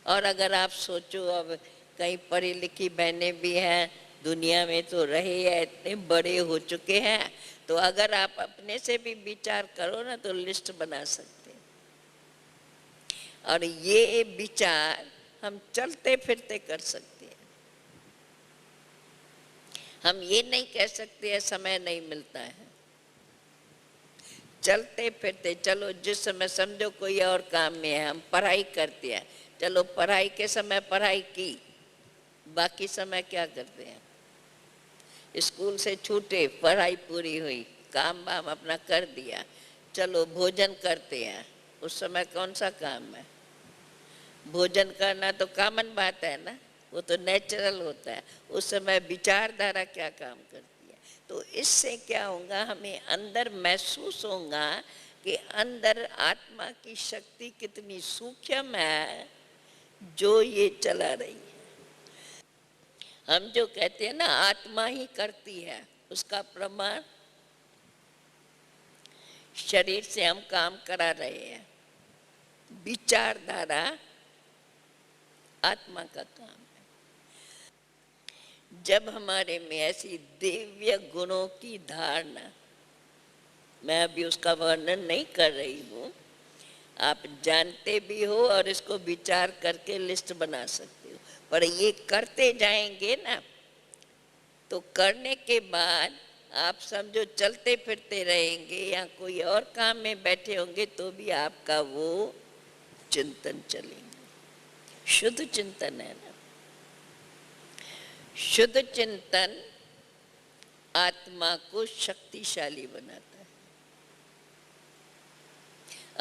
और अगर आप सोचो, अब कई पढ़ी लिखी बहनें भी हैं दुनिया में, तो रहे हैं, इतने बड़े हो चुके हैं, तो अगर आप अपने से भी विचार करो ना तो लिस्ट बना सकते हैं। और ये विचार हम चलते फिरते कर सकते हैं। हम ये नहीं कह सकते हैं समय नहीं मिलता है, चलते फिरते चलो, जिस समय समझो कोई और काम में है, हम पढ़ाई करते हैं, चलो पढ़ाई के समय पढ़ाई की, बाकी समय क्या करते हैं, स्कूल से छूटे, पढ़ाई पूरी हुई, काम वाम अपना कर दिया, चलो भोजन करते हैं, उस समय कौन सा काम है, भोजन करना तो कॉमन बात है ना, वो तो नेचुरल होता है, उस समय विचारधारा क्या काम करती है। तो इससे क्या होगा, हमें अंदर महसूस होगा कि अंदर आत्मा की शक्ति कितनी सूक्ष्म है जो ये चला रही है। हम जो कहते हैं ना आत्मा ही करती है, उसका प्रमाण शरीर से हम काम करा रहे हैं, विचारधारा आत्मा का काम है। जब हमारे में ऐसी दिव्य गुणों की धारणा, मैं अभी उसका वर्णन नहीं कर रही हूँ, आप जानते भी हो और इसको विचार करके लिस्ट बना सकते हो, पर ये करते जाएंगे ना, तो करने के बाद आप समझो चलते फिरते रहेंगे या कोई और काम में बैठे होंगे तो भी आपका वो चिंतन चलेंगे। शुद्ध चिंतन है ना, शुद्ध चिंतन आत्मा को शक्तिशाली बनाता है,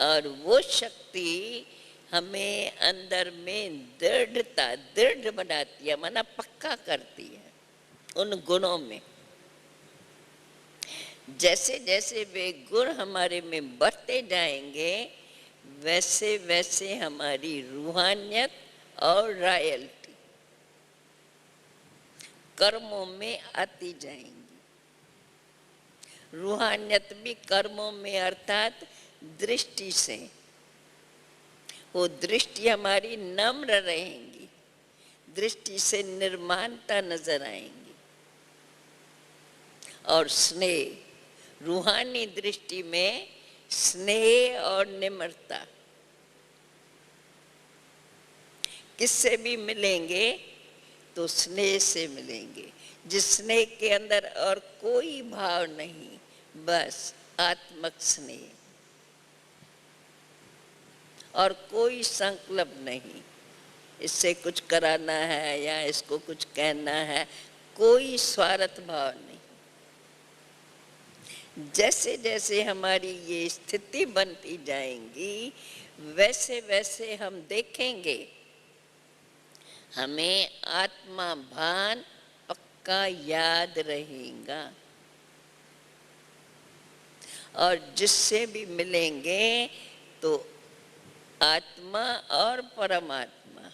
और वो शक्ति हमें अंदर में दृढ़ बनाती है, माना पक्का करती है उन गुणों में। जैसे जैसे वे गुण हमारे में बढ़ते जाएंगे, वैसे वैसे हमारी रूहानियत और रॉयल्टी कर्मों में आती जाएंगी। रूहानियत भी कर्मों में, अर्थात दृष्टि से, वो दृष्टि हमारी नम्र रहेंगी, दृष्टि से निर्माणता नजर आएंगी। और स्नेह, रूहानी दृष्टि में स्नेह और निम्रता किससे भी मिलेंगे तो स्नेह से मिलेंगे, जिस स्नेह के अंदर और कोई भाव नहीं, बस आत्मक स्नेह, और कोई संकल्प नहीं इससे कुछ कराना है या इसको कुछ कहना है, कोई स्वार्थ भाव नहीं। जैसे जैसे हमारी ये स्थिति बनती जाएंगी वैसे वैसे हम देखेंगे हमें आत्मा भान पक्का याद रहेगा, और जिससे भी मिलेंगे तो आत्मा और परमात्मा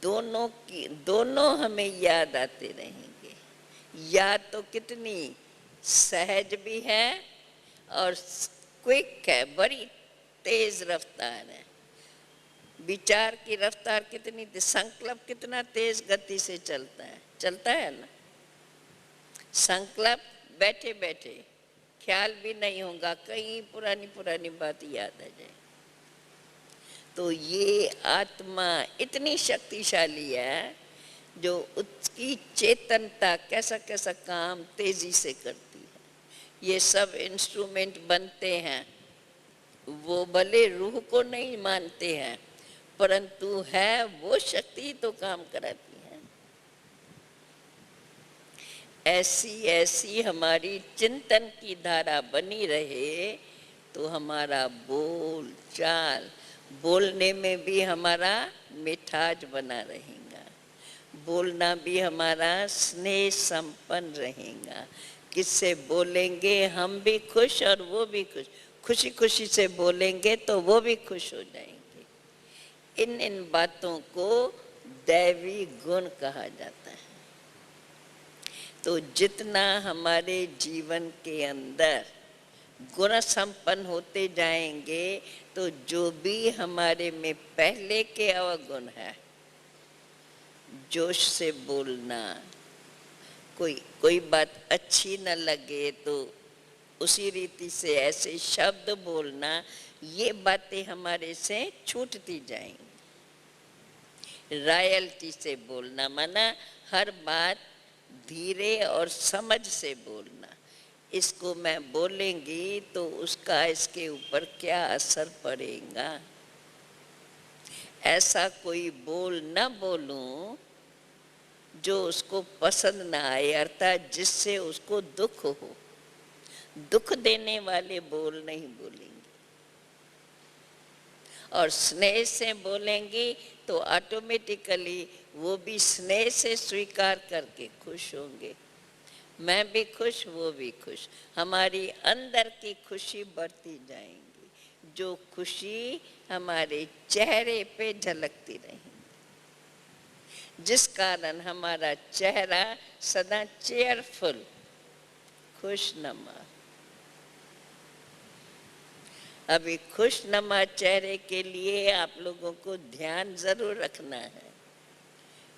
दोनों हमें याद आते रहेंगे। याद तो कितनी सहज भी है और क्विक है, बड़ी तेज रफ्तार है। विचार की रफ्तार कितनी, संकल्प कितना तेज गति से चलता है ना। संकल्प बैठे बैठे ख्याल भी नहीं होगा, कहीं पुरानी बात याद आ जाए। तो ये आत्मा इतनी शक्तिशाली है जो उसकी चेतनता कैसा कैसा काम तेजी से करती है। ये सब इंस्ट्रूमेंट बनते हैं, वो भले रूह को नहीं मानते हैं परंतु है वो शक्ति तो काम कराती है। ऐसी ऐसी हमारी चिंतन की धारा बनी रहे तो हमारा बोल चाल, बोलने में भी हमारा मिठास बना रहेगा, बोलना भी हमारा स्नेह संपन्न रहेगा। किससे बोलेंगे हम भी खुश और वो भी खुश, खुशी खुशी से बोलेंगे तो वो भी खुश हो जाएंगे। इन बातों को दैवी गुण कहा जाता है। तो जितना हमारे जीवन के अंदर गुण संपन्न होते जाएंगे तो जो भी हमारे में पहले के अवगुण है, जोश से बोलना, कोई बात अच्छी न लगे तो उसी रीति से ऐसे शब्द बोलना, ये बातें हमारे से छूटती जाएंगी। रॉयल्टी से बोलना माना हर बात धीरे और समझ से बोलना। इसको मैं बोलेंगी तो उसका इसके ऊपर क्या असर पड़ेगा, ऐसा कोई बोल न बोलूं जो उसको पसंद ना आए, अर्थात जिससे उसको दुख हो। दुख देने वाले बोल नहीं बोलेंगे, और स्नेह से बोलेंगी तो ऑटोमेटिकली वो भी स्नेह से स्वीकार करके खुश होंगे। मैं भी खुश, वो भी खुश, हमारी अंदर की खुशी बढ़ती जाएंगी, जो खुशी हमारे चेहरे पे झलकती रहेगी, जिस कारण हमारा चेहरा सदा चेयरफुल, खुशनुमा। अभी खुशनुमा चेहरे के लिए आप लोगों को ध्यान जरूर रखना है।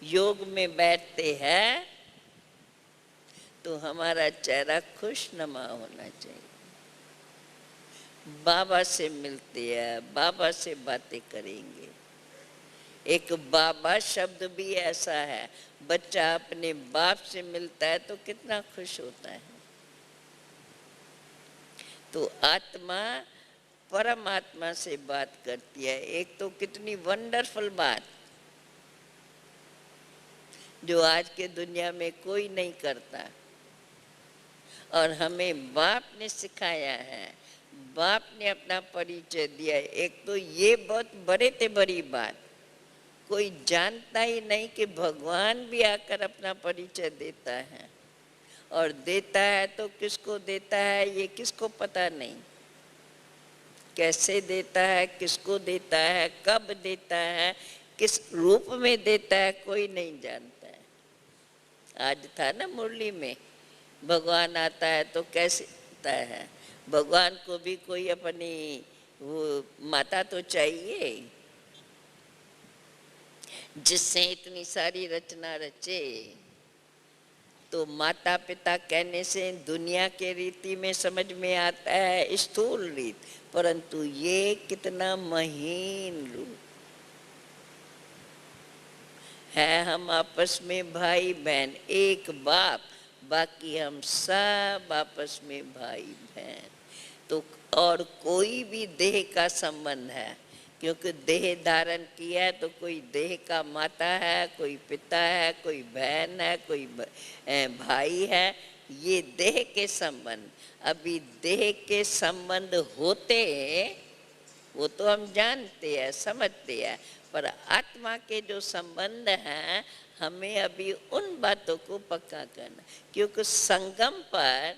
योग में बैठते हैं तो हमारा चेहरा खुशनुमा होना चाहिए। बाबा से मिलते हैं, बाबा से बातें करेंगे। एक बाबा शब्द भी ऐसा है, बच्चा अपने बाप से मिलता है तो कितना खुश होता है। तो आत्मा परमात्मा से बात करती है, एक तो कितनी वंडरफुल बात जो आज के दुनिया में कोई नहीं करता, और हमें बाप ने सिखाया है, बाप ने अपना परिचय दिया। एक तो ये बहुत बड़े से बड़ी बात, कोई जानता ही नहीं कि भगवान भी आकर अपना परिचय देता है, और देता है तो किसको देता है ये किसको पता नहीं, कैसे देता है, किसको देता है, कब देता है, किस रूप में देता है, कोई नहीं जानता है। आज था ना मुरली में, भगवान आता है तो कैसे आता है, भगवान को भी कोई अपनी वो माता तो चाहिए जिससे इतनी सारी रचना रचे। तो माता पिता कहने से दुनिया के रीति में समझ में आता है स्थूल रीत, परंतु ये कितना महीन रूप है। हम आपस में भाई बहन, एक बाप, बाकी हम सब आपस में भाई बहन। तो और कोई भी देह का संबंध है, क्योंकि देह धारण किया है तो कोई देह का माता है, कोई पिता है, कोई बहन है, कोई भाई है, ये देह के संबंध। अभी देह के संबंध होते वो तो हम जानते हैं, समझते हैं, पर आत्मा के जो संबंध हैं हमें अभी उन बातों को पक्का करना, क्योंकि संगम पर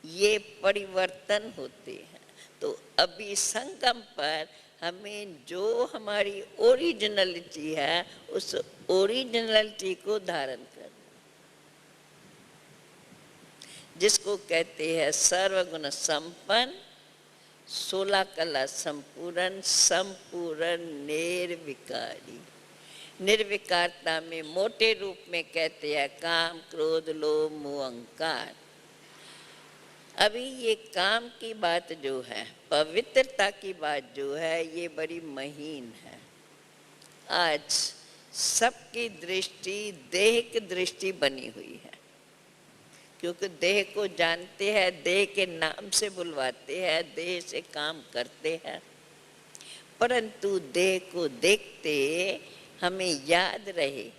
ये परिवर्तन होते हैं। तो अभी संगम पर हमें जो हमारी ओरिजिनलिटी है उस ओरिजिनलिटी को धारण करना, जिसको कहते हैं सर्वगुण संपन्न, 16 कला संपूर्ण, संपूर्ण निर्विकारी। निर्विकारता में मोटे रूप में कहते हैं काम, क्रोध, लोभ, मोह, अहंकार। अभी ये काम की बात जो है, पवित्रता की बात जो है, ये बड़ी महीन है। आज सबकी दृष्टि देह की दृष्टि बनी हुई है, क्योंकि देह को जानते हैं, देह के नाम से बुलवाते हैं, देह से काम करते हैं, परंतु देह को देखते हमें याद रहे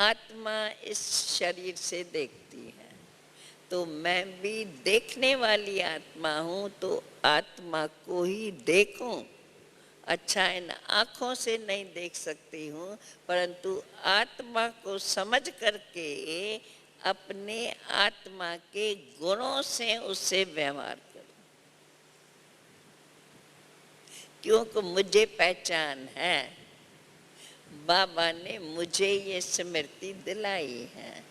आत्मा इस शरीर से देखती है। तो मैं भी देखने वाली आत्मा हूँ, तो आत्मा को ही देखूं। अच्छा, इन आँखों से नहीं देख सकती हूँ, परंतु आत्मा को समझ करके अपने आत्मा के गुणों से उससे व्यवहार करूं, क्योंकि मुझे पहचान है। बाबा ने मुझे ये स्मृति दिलाई है।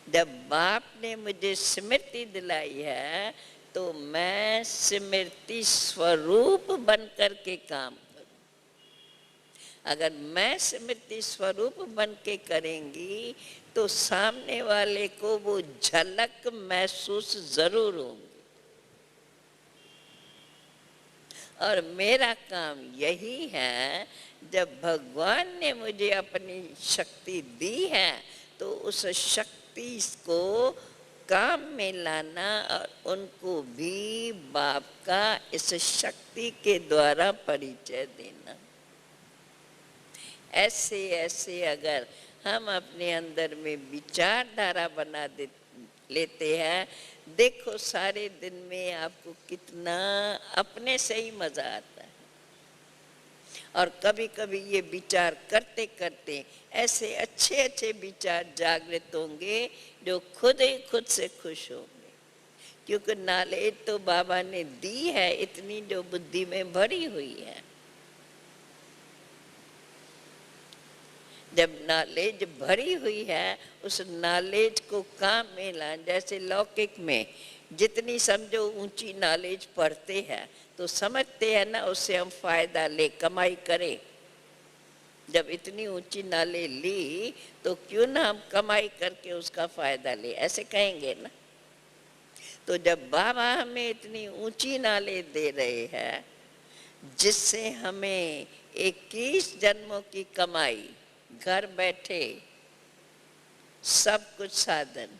जब बाप ने मुझे स्मृति दिलाई है तो मैं स्मृति स्वरूप बन कर के काम करूं। अगर मैं स्मृति स्वरूप बन के करेंगी तो सामने वाले को वो झलक महसूस जरूर होगी। और मेरा काम यही है, जब भगवान ने मुझे अपनी शक्ति दी है तो उस शक्ति को काम में लाना और उनको भी बाप का इस शक्ति के द्वारा परिचय देना। ऐसे ऐसे अगर हम अपने अंदर में विचारधारा बना लेते हैं, देखो सारे दिन में आपको कितना अपने से ही मजा आता है। और कभी कभी ये विचार करते करते ऐसे अच्छे अच्छे विचार जागृत होंगे जो खुद ही खुद से खुश होंगे, क्योंकि नॉलेज तो बाबा ने दी है इतनी जो बुद्धि में भरी हुई है। जब नॉलेज भरी हुई है उस नॉलेज को काम में ला, जैसे लौकिक में जितनी समझो ऊंची नॉलेज पढ़ते हैं तो समझते हैं ना उससे हम फायदा ले, कमाई करें। जब इतनी ऊंची नॉलेज ली तो क्यों ना हम कमाई करके उसका फायदा ले, ऐसे कहेंगे ना। तो जब बाबा हमें इतनी ऊंची नॉलेज दे रहे हैं जिससे हमें 21 जन्मों की कमाई, घर बैठे सब कुछ साधन,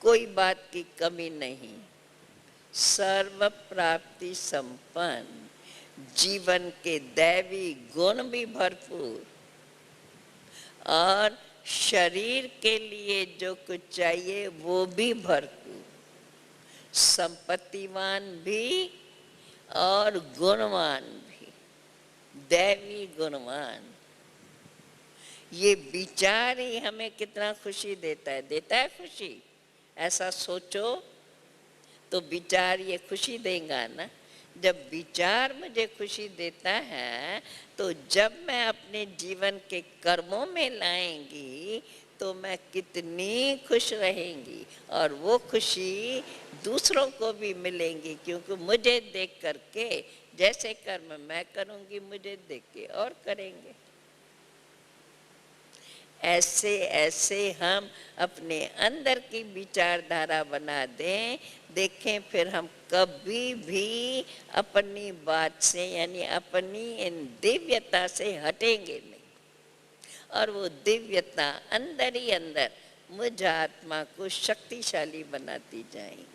कोई बात की कमी नहीं, सर्व प्राप्ति संपन्न, जीवन के दैवी गुण भी भरपूर, और शरीर के लिए जो कुछ चाहिए वो भी भरपूर, संपत्तिवान भी और गुणवान भी, दैवी गुणवान। ये विचार ही हमें कितना खुशी देता है, देता है खुशी। ऐसा सोचो तो विचार ये खुशी देगा ना। जब विचार मुझे खुशी देता है तो जब मैं अपने जीवन के कर्मों में लाएंगी तो मैं कितनी खुश रहेंगी, और वो खुशी दूसरों को भी मिलेंगी, क्योंकि मुझे देख करके जैसे कर्म मैं करूंगी मुझे देख के और करेंगे। ऐसे ऐसे हम अपने अंदर की विचारधारा बना दें, देखें फिर हम कभी भी अपनी बात से यानी अपनी इन दिव्यता से हटेंगे नहीं। और वो दिव्यता अंदर ही अंदर मुझ आत्मा को शक्तिशाली बनाती जाएंगी।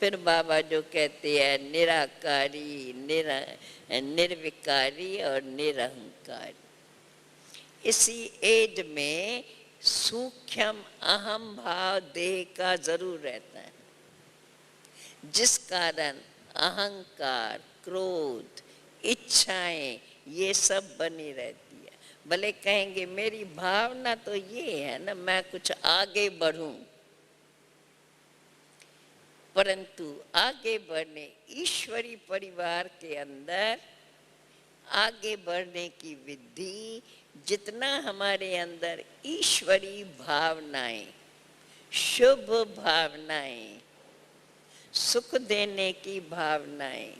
फिर बाबा जो कहते हैं निराकारी, निर्विकारी और निरहंकारी, इसी एज में सूक्ष्म अहम भाव देह का जरूर रहता है, जिस कारण अहंकार, क्रोध, इच्छाएं ये सब बनी रहती है। भले कहेंगे मेरी भावना तो ये है ना, मैं कुछ आगे बढ़ूं, परंतु आगे बढ़ने ईश्वरी परिवार के अंदर आगे बढ़ने की विधि, जितना हमारे अंदर ईश्वरी भावनाएं, शुभ भावनाएं, सुख देने की भावनाएं,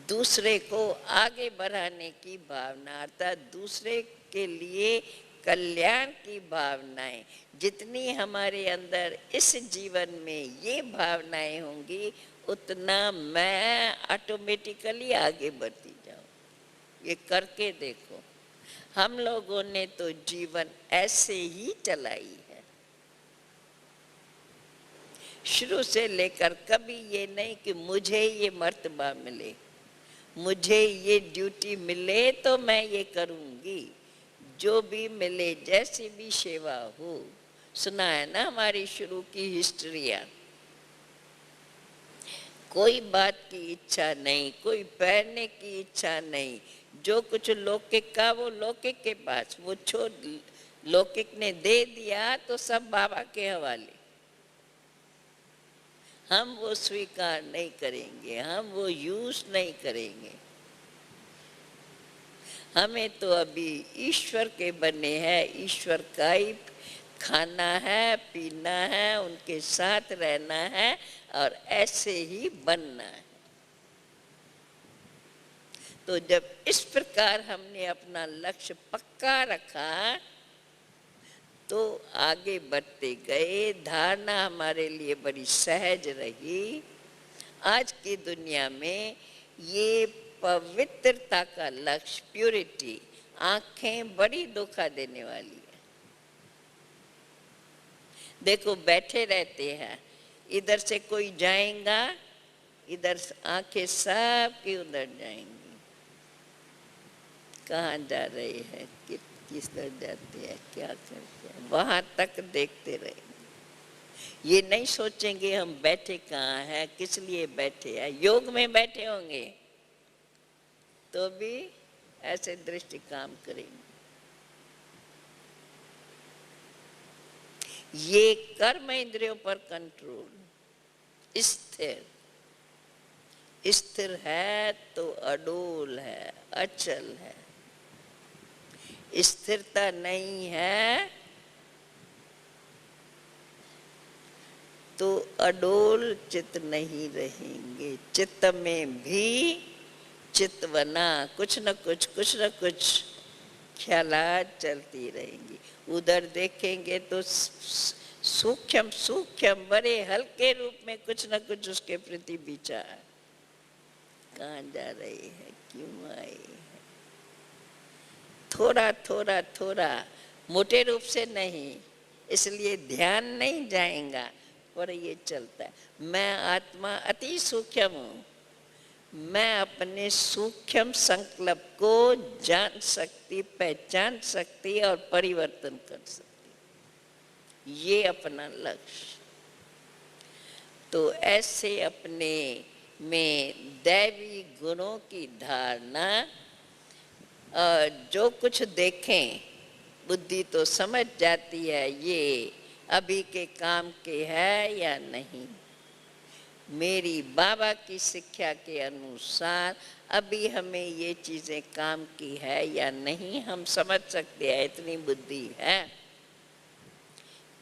दूसरे को आगे बढ़ाने की भावना, अर्थात दूसरे के लिए कल्याण की भावनाएं, जितनी हमारे अंदर इस जीवन में ये भावनाएं होंगी, उतना मैं ऑटोमेटिकली आगे बढ़ती जाऊं। ये करके देखो, हम लोगों ने तो जीवन ऐसे ही चलाई है, शुरू से लेकर कभी ये नहीं कि मुझे ये मर्तबा मिले, मुझे ये ड्यूटी मिले तो मैं ये करूंगी, जो भी मिले, जैसी भी सेवा हो। सुना है ना हमारी शुरू की हिस्ट्रिया, कोई बात की इच्छा नहीं, कोई पहनने की इच्छा नहीं, जो कुछ लौकिक का वो लौकिक के पास, वो छोड़, लौकिक ने दे दिया तो सब बाबा के हवाले। हम वो स्वीकार नहीं करेंगे, हम वो यूज नहीं करेंगे। हमें तो अभी ईश्वर के बने हैं, ईश्वर का ही खाना है, पीना है, उनके साथ रहना है और ऐसे ही बनना है। तो जब इस प्रकार हमने अपना लक्ष्य पक्का रखा तो आगे बढ़ते गए, धारणा हमारे लिए बड़ी सहज रही। आज की दुनिया में ये पवित्रता का लक्ष्य, प्यूरिटी, आंखें बड़ी धोखा देने वाली है। देखो बैठे रहते हैं, इधर से कोई जाएगा, इधर आंखें सब की उधर जाएंगी, कहाँ जा रहे हैं, किस तरह जाते हैं, क्या करते हैं, वहां तक देखते रहेंगे। ये नहीं सोचेंगे हम बैठे कहाँ हैं, किस लिए बैठे हैं। योग में बैठे होंगे तो भी ऐसे दृष्टि काम करेंगे। ये कर्म इंद्रियों पर कंट्रोल, स्थिर स्थिर है तो अडोल है, अचल है। स्थिरता नहीं है तो अडोल चित्त नहीं रहेंगे। चित्त में भी चितवना, कुछ न कुछ ख्यालात चलती रहेंगी। उधर देखेंगे तो सूक्ष्म सूक्ष्म बड़े हल्के रूप में कुछ न कुछ उसके प्रति विचार, कहाँ जा रहे हैं, क्यों आए हैं, थोड़ा थोड़ा थोड़ा, मोटे रूप से नहीं, इसलिए ध्यान नहीं जाएगा, पर ये चलता है। मैं आत्मा अति सूक्ष्म हूँ, मैं अपने सूक्ष्म संकल्प को जान सकती, पहचान सकती और परिवर्तन कर सकती, ये अपना लक्ष्य। तो ऐसे अपने में दैवी गुणों की धारणा, जो कुछ देखें बुद्धि तो समझ जाती है ये अभी के काम के है या नहीं। मेरी बाबा की शिक्षा के अनुसार अभी हमें ये चीज़ें काम की है या नहीं, हम समझ सकते हैं, इतनी बुद्धि है।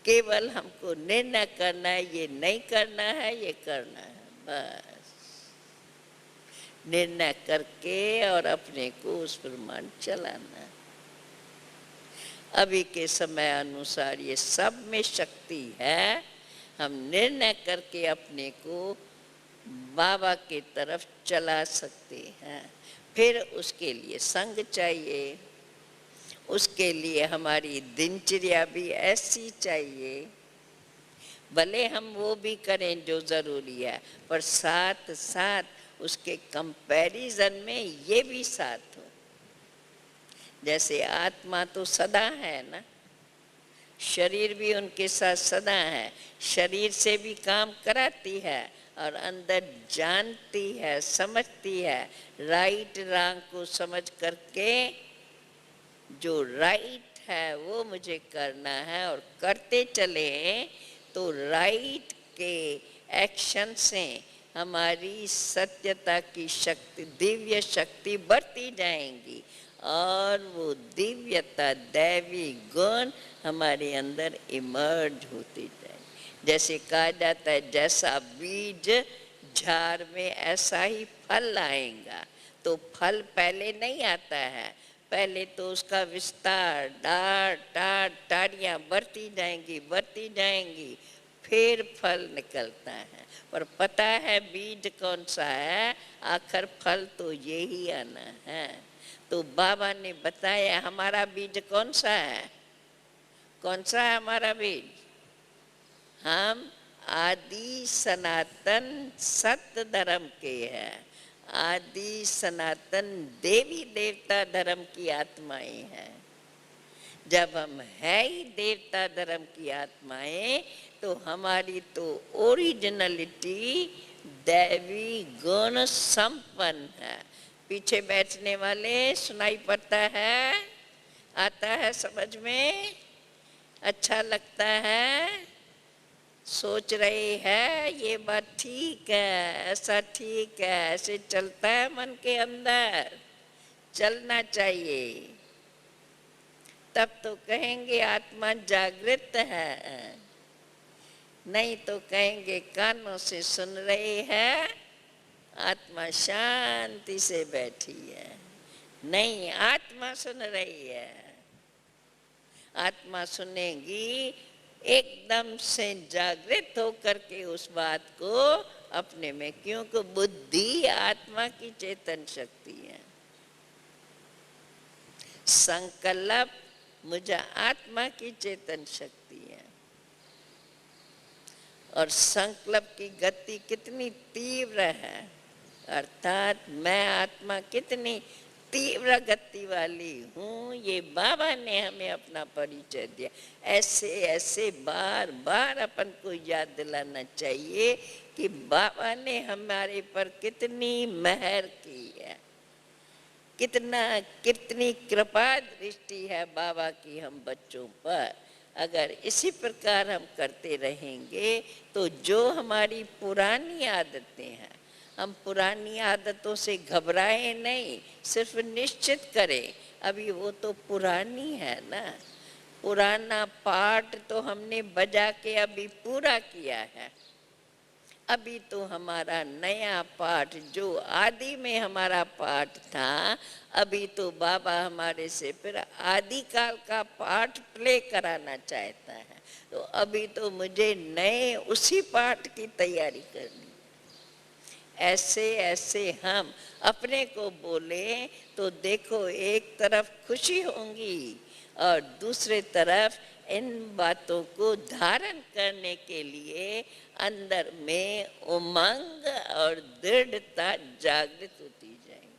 केवल हमको निर्णय करना है, ये नहीं करना है, ये करना है, बस। निर्णय करके और अपने को उस प्रमाण चलाना। अभी के समय अनुसार ये सब में शक्ति है, हम निर्णय करके अपने को बाबा की तरफ चला सकते हैं। फिर उसके लिए संग चाहिए, उसके लिए हमारी दिनचर्या भी ऐसी चाहिए, भले हम वो भी करें जो ज़रूरी है, पर साथ साथ उसके कंपैरिजन में ये भी साथ हो। जैसे आत्मा तो सदा है ना, शरीर भी उनके साथ सदा है, शरीर से भी काम कराती है और अंदर जानती है, समझती है, राइट रॉन्ग को समझ करके जो राइट है वो मुझे करना है और करते चले तो राइट के एक्शन से हमारी सत्यता की शक्ति, दिव्य शक्ति बढ़ती जाएंगी और वो दिव्यता, दैवी गुण हमारे अंदर इमर्ज होती जाएगी। जैसे कहा जाता है जैसा बीज झाड़ में ऐसा ही फल आएगा, तो फल पहले नहीं आता है, पहले तो उसका विस्तार, डाढ़ियाँ बढ़ती जाएंगी, फिर फल निकलता है। पर पता है बीज कौन सा है, आखिर फल तो यही आना है। तो बाबा ने बताया हमारा बीज कौन सा है, कौन सा है हमारा बीज? हम आदि सनातन सत्य धर्म के हैं, आदि सनातन देवी देवता धर्म की आत्माएं हैं। जब हम है ही देवता धर्म की आत्माएं, तो हमारी तो ओरिजिनलिटी दैवी गुण संपन्न है। पीछे बैठने वाले सुनाई पड़ता है, आता है समझ में, अच्छा लगता है, सोच रही है ये बात ठीक है, ऐसा ठीक है, ऐसे चलता है मन के अंदर, चलना चाहिए, तब तो कहेंगे आत्मा जागृत है, नहीं तो कहेंगे कानों से सुन रही है, आत्मा शांति से बैठी है। नहीं, आत्मा सुन रही है, आत्मा सुनेगी एकदम से जागृत होकर के उस बात को अपने में, क्योंकि बुद्धि आत्मा की चेतन शक्ति है, संकल्प मुझे आत्मा की चेतन शक्ति है। और संकल्प की गति कितनी तीव्र है, अर्थात मैं आत्मा कितनी तीव्र गति वाली हूँ, ये बाबा ने हमें अपना परिचय दिया। ऐसे ऐसे बार बार अपन को याद दिलाना चाहिए कि बाबा ने हमारे पर कितनी मेहर की है, कितनी कृपा दृष्टि है बाबा की हम बच्चों पर। अगर इसी प्रकार हम करते रहेंगे तो जो हमारी पुरानी आदतें हैं, हम पुरानी आदतों से घबराए नहीं, सिर्फ निश्चित करें अभी वो तो पुरानी है ना, पुराना पाठ तो हमने बजा के अभी पूरा किया है, अभी तो हमारा नया पाठ जो आदि में हमारा पाठ था, अभी तो बाबा हमारे से फिर आदि काल का पाठ प्ले कराना चाहता है, तो अभी तो मुझे नए उसी पाठ की तैयारी करनी। ऐसे ऐसे हम अपने को बोले तो देखो एक तरफ खुशी होंगी और दूसरे तरफ इन बातों को धारण करने के लिए अंदर में उमंग और दृढ़ता जागृत होती जाएगी।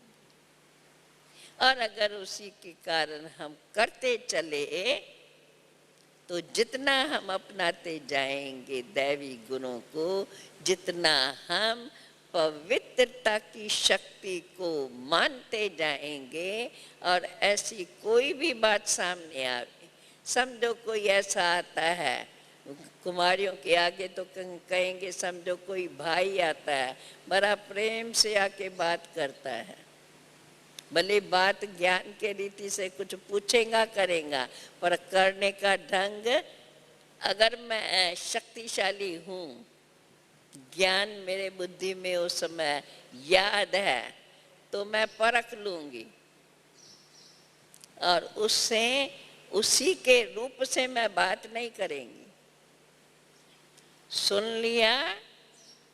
और अगर उसी के कारण हम करते चले तो जितना हम अपनाते जाएंगे दैवी गुणों को, जितना हम पवित्रता की शक्ति को मानते जाएंगे और ऐसी कोई भी बात सामने आवे, समझो कोई ऐसा आता है, कुमारियों के आगे तो कहेंगे समझो कोई भाई आता है, बड़ा प्रेम से आके बात करता है, भले बात ज्ञान के रीति से कुछ पूछेगा करेगा, पर करने का ढंग, अगर मैं शक्तिशाली हूँ, ज्ञान मेरे बुद्धि में उस समय याद है, तो मैं परख लूंगी और उससे उसी के रूप से मैं बात नहीं करेंगी। सुन लिया,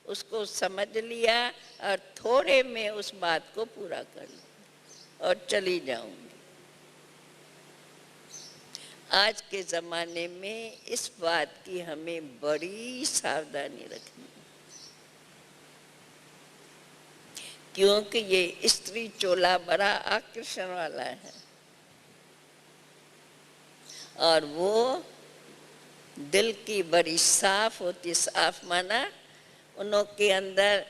उसको समझ लिया और थोड़े में उस बात को पूरा कर लिया और चली जाऊंगी। आज के ज़माने में इस बात की हमें बड़ी सावधानी रखनी, क्योंकि ये स्त्री चोला बड़ा आकर्षण वाला है और वो दिल की बड़ी साफ होती। साफ माना उनों के अंदर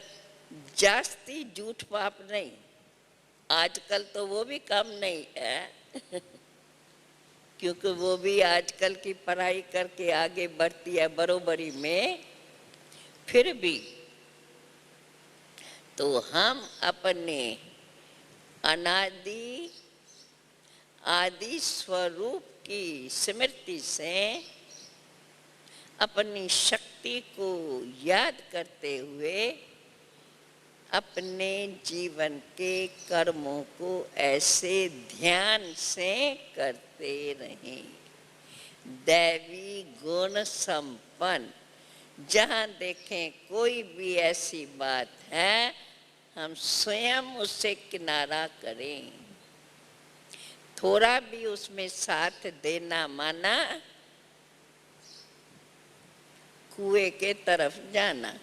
जास्ती झूठ पाप नहीं। आजकल तो वो भी कम नहीं है क्योंकि वो भी आजकल की पढ़ाई करके आगे बढ़ती है बरोबरी में। फिर भी तो हम अपने अनादि आदि स्वरूप की स्मृति से अपनी शक्ति को याद करते हुए अपने जीवन के कर्मों को ऐसे ध्यान से करते रहें। दैवी गुण संपन्न जहाँ देखें कोई भी ऐसी बात है, हम स्वयं उससे किनारा करें। थोड़ा भी उसमें साथ देना माना कुएं के तरफ जाना।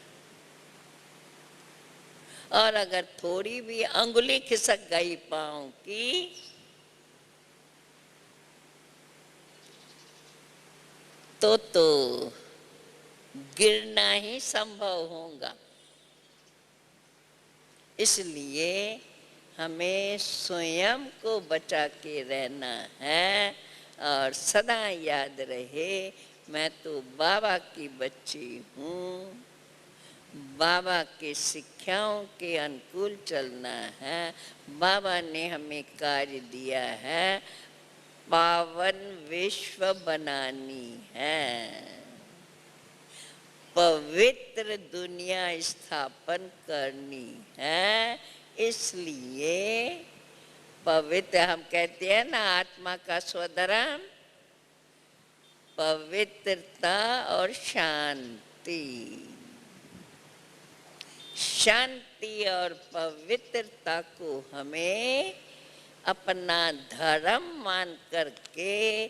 और अगर थोड़ी भी अंगुली खिसक गई पाँव की तो गिरना ही संभव होगा। इसलिए हमें स्वयं को बचा के रहना है और सदा याद रहे मैं तो बाबा की बच्ची हूँ, बाबा के शिक्षाओं के अनुकूल चलना है। बाबा ने हमें कार्य दिया है, पावन विश्व बनानी है, पवित्र दुनिया स्थापन करनी है। इसलिए पवित्र हम कहते हैं ना, आत्मा का स्वधर्म पवित्रता और शांति। शांति और पवित्रता को हमें अपना धर्म मान करके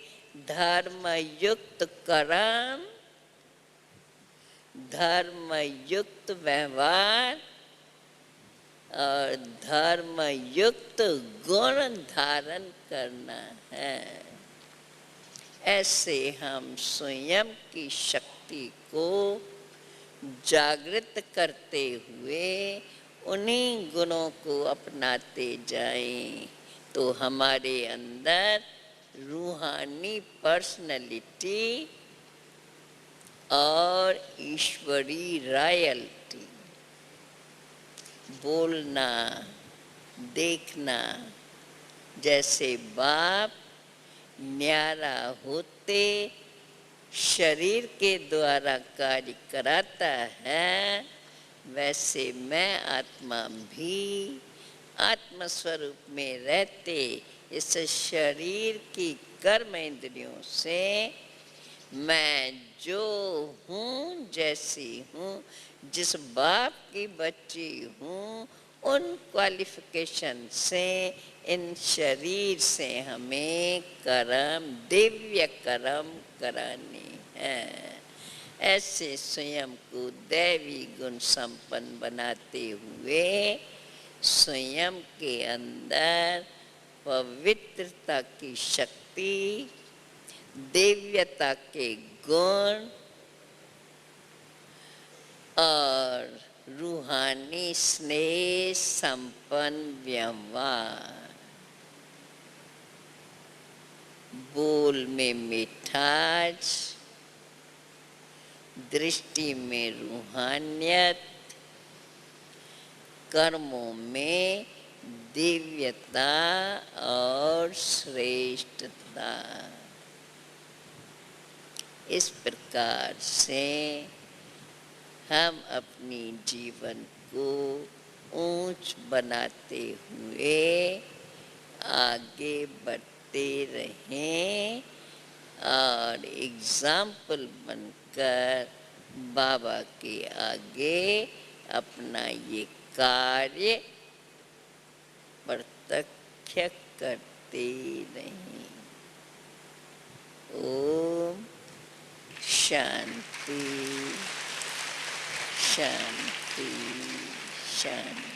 धर्म युक्त कर्म, धर्म युक्त व्यवहार और धर्म युक्त गुण धारण करना है। ऐसे हम स्वयं की शक्ति को जागृत करते हुए उन्हीं गुणों को अपनाते जाएं, तो हमारे अंदर रूहानी पर्सनैलिटी और ईश्वरी रॉयल्टी, बोलना देखना जैसे बाप न्यारा होते शरीर के द्वारा कार्य कराता है, वैसे मैं आत्मा भी आत्म स्वरूप में रहते इस शरीर की कर्म इंद्रियों से मैं जो हूँ, जैसी हूँ, जिस बाप की बच्ची हूँ, उन क्वालिफिकेशन से इन शरीर से हमें कर्म, दिव्य कर्म कराने हैं। ऐसे स्वयं को दैवी गुण संपन्न बनाते हुए स्वयं के अंदर पवित्रता की शक्ति, दिव्यता के गुण और रूहानी स्नेह संपन्न व्यवहार, बोल में मिठास, दृष्टि में रूहानियत, कर्मों में दिव्यता और श्रेष्ठता। इस प्रकार से हम अपनी जीवन को ऊंच बनाते हुए आगे बढ़ते रहें और एग्जाम्पल बनकर बाबा के आगे अपना ये कार्य प्रत्यक्ष करते रहें। ओम शांति शांति शांति।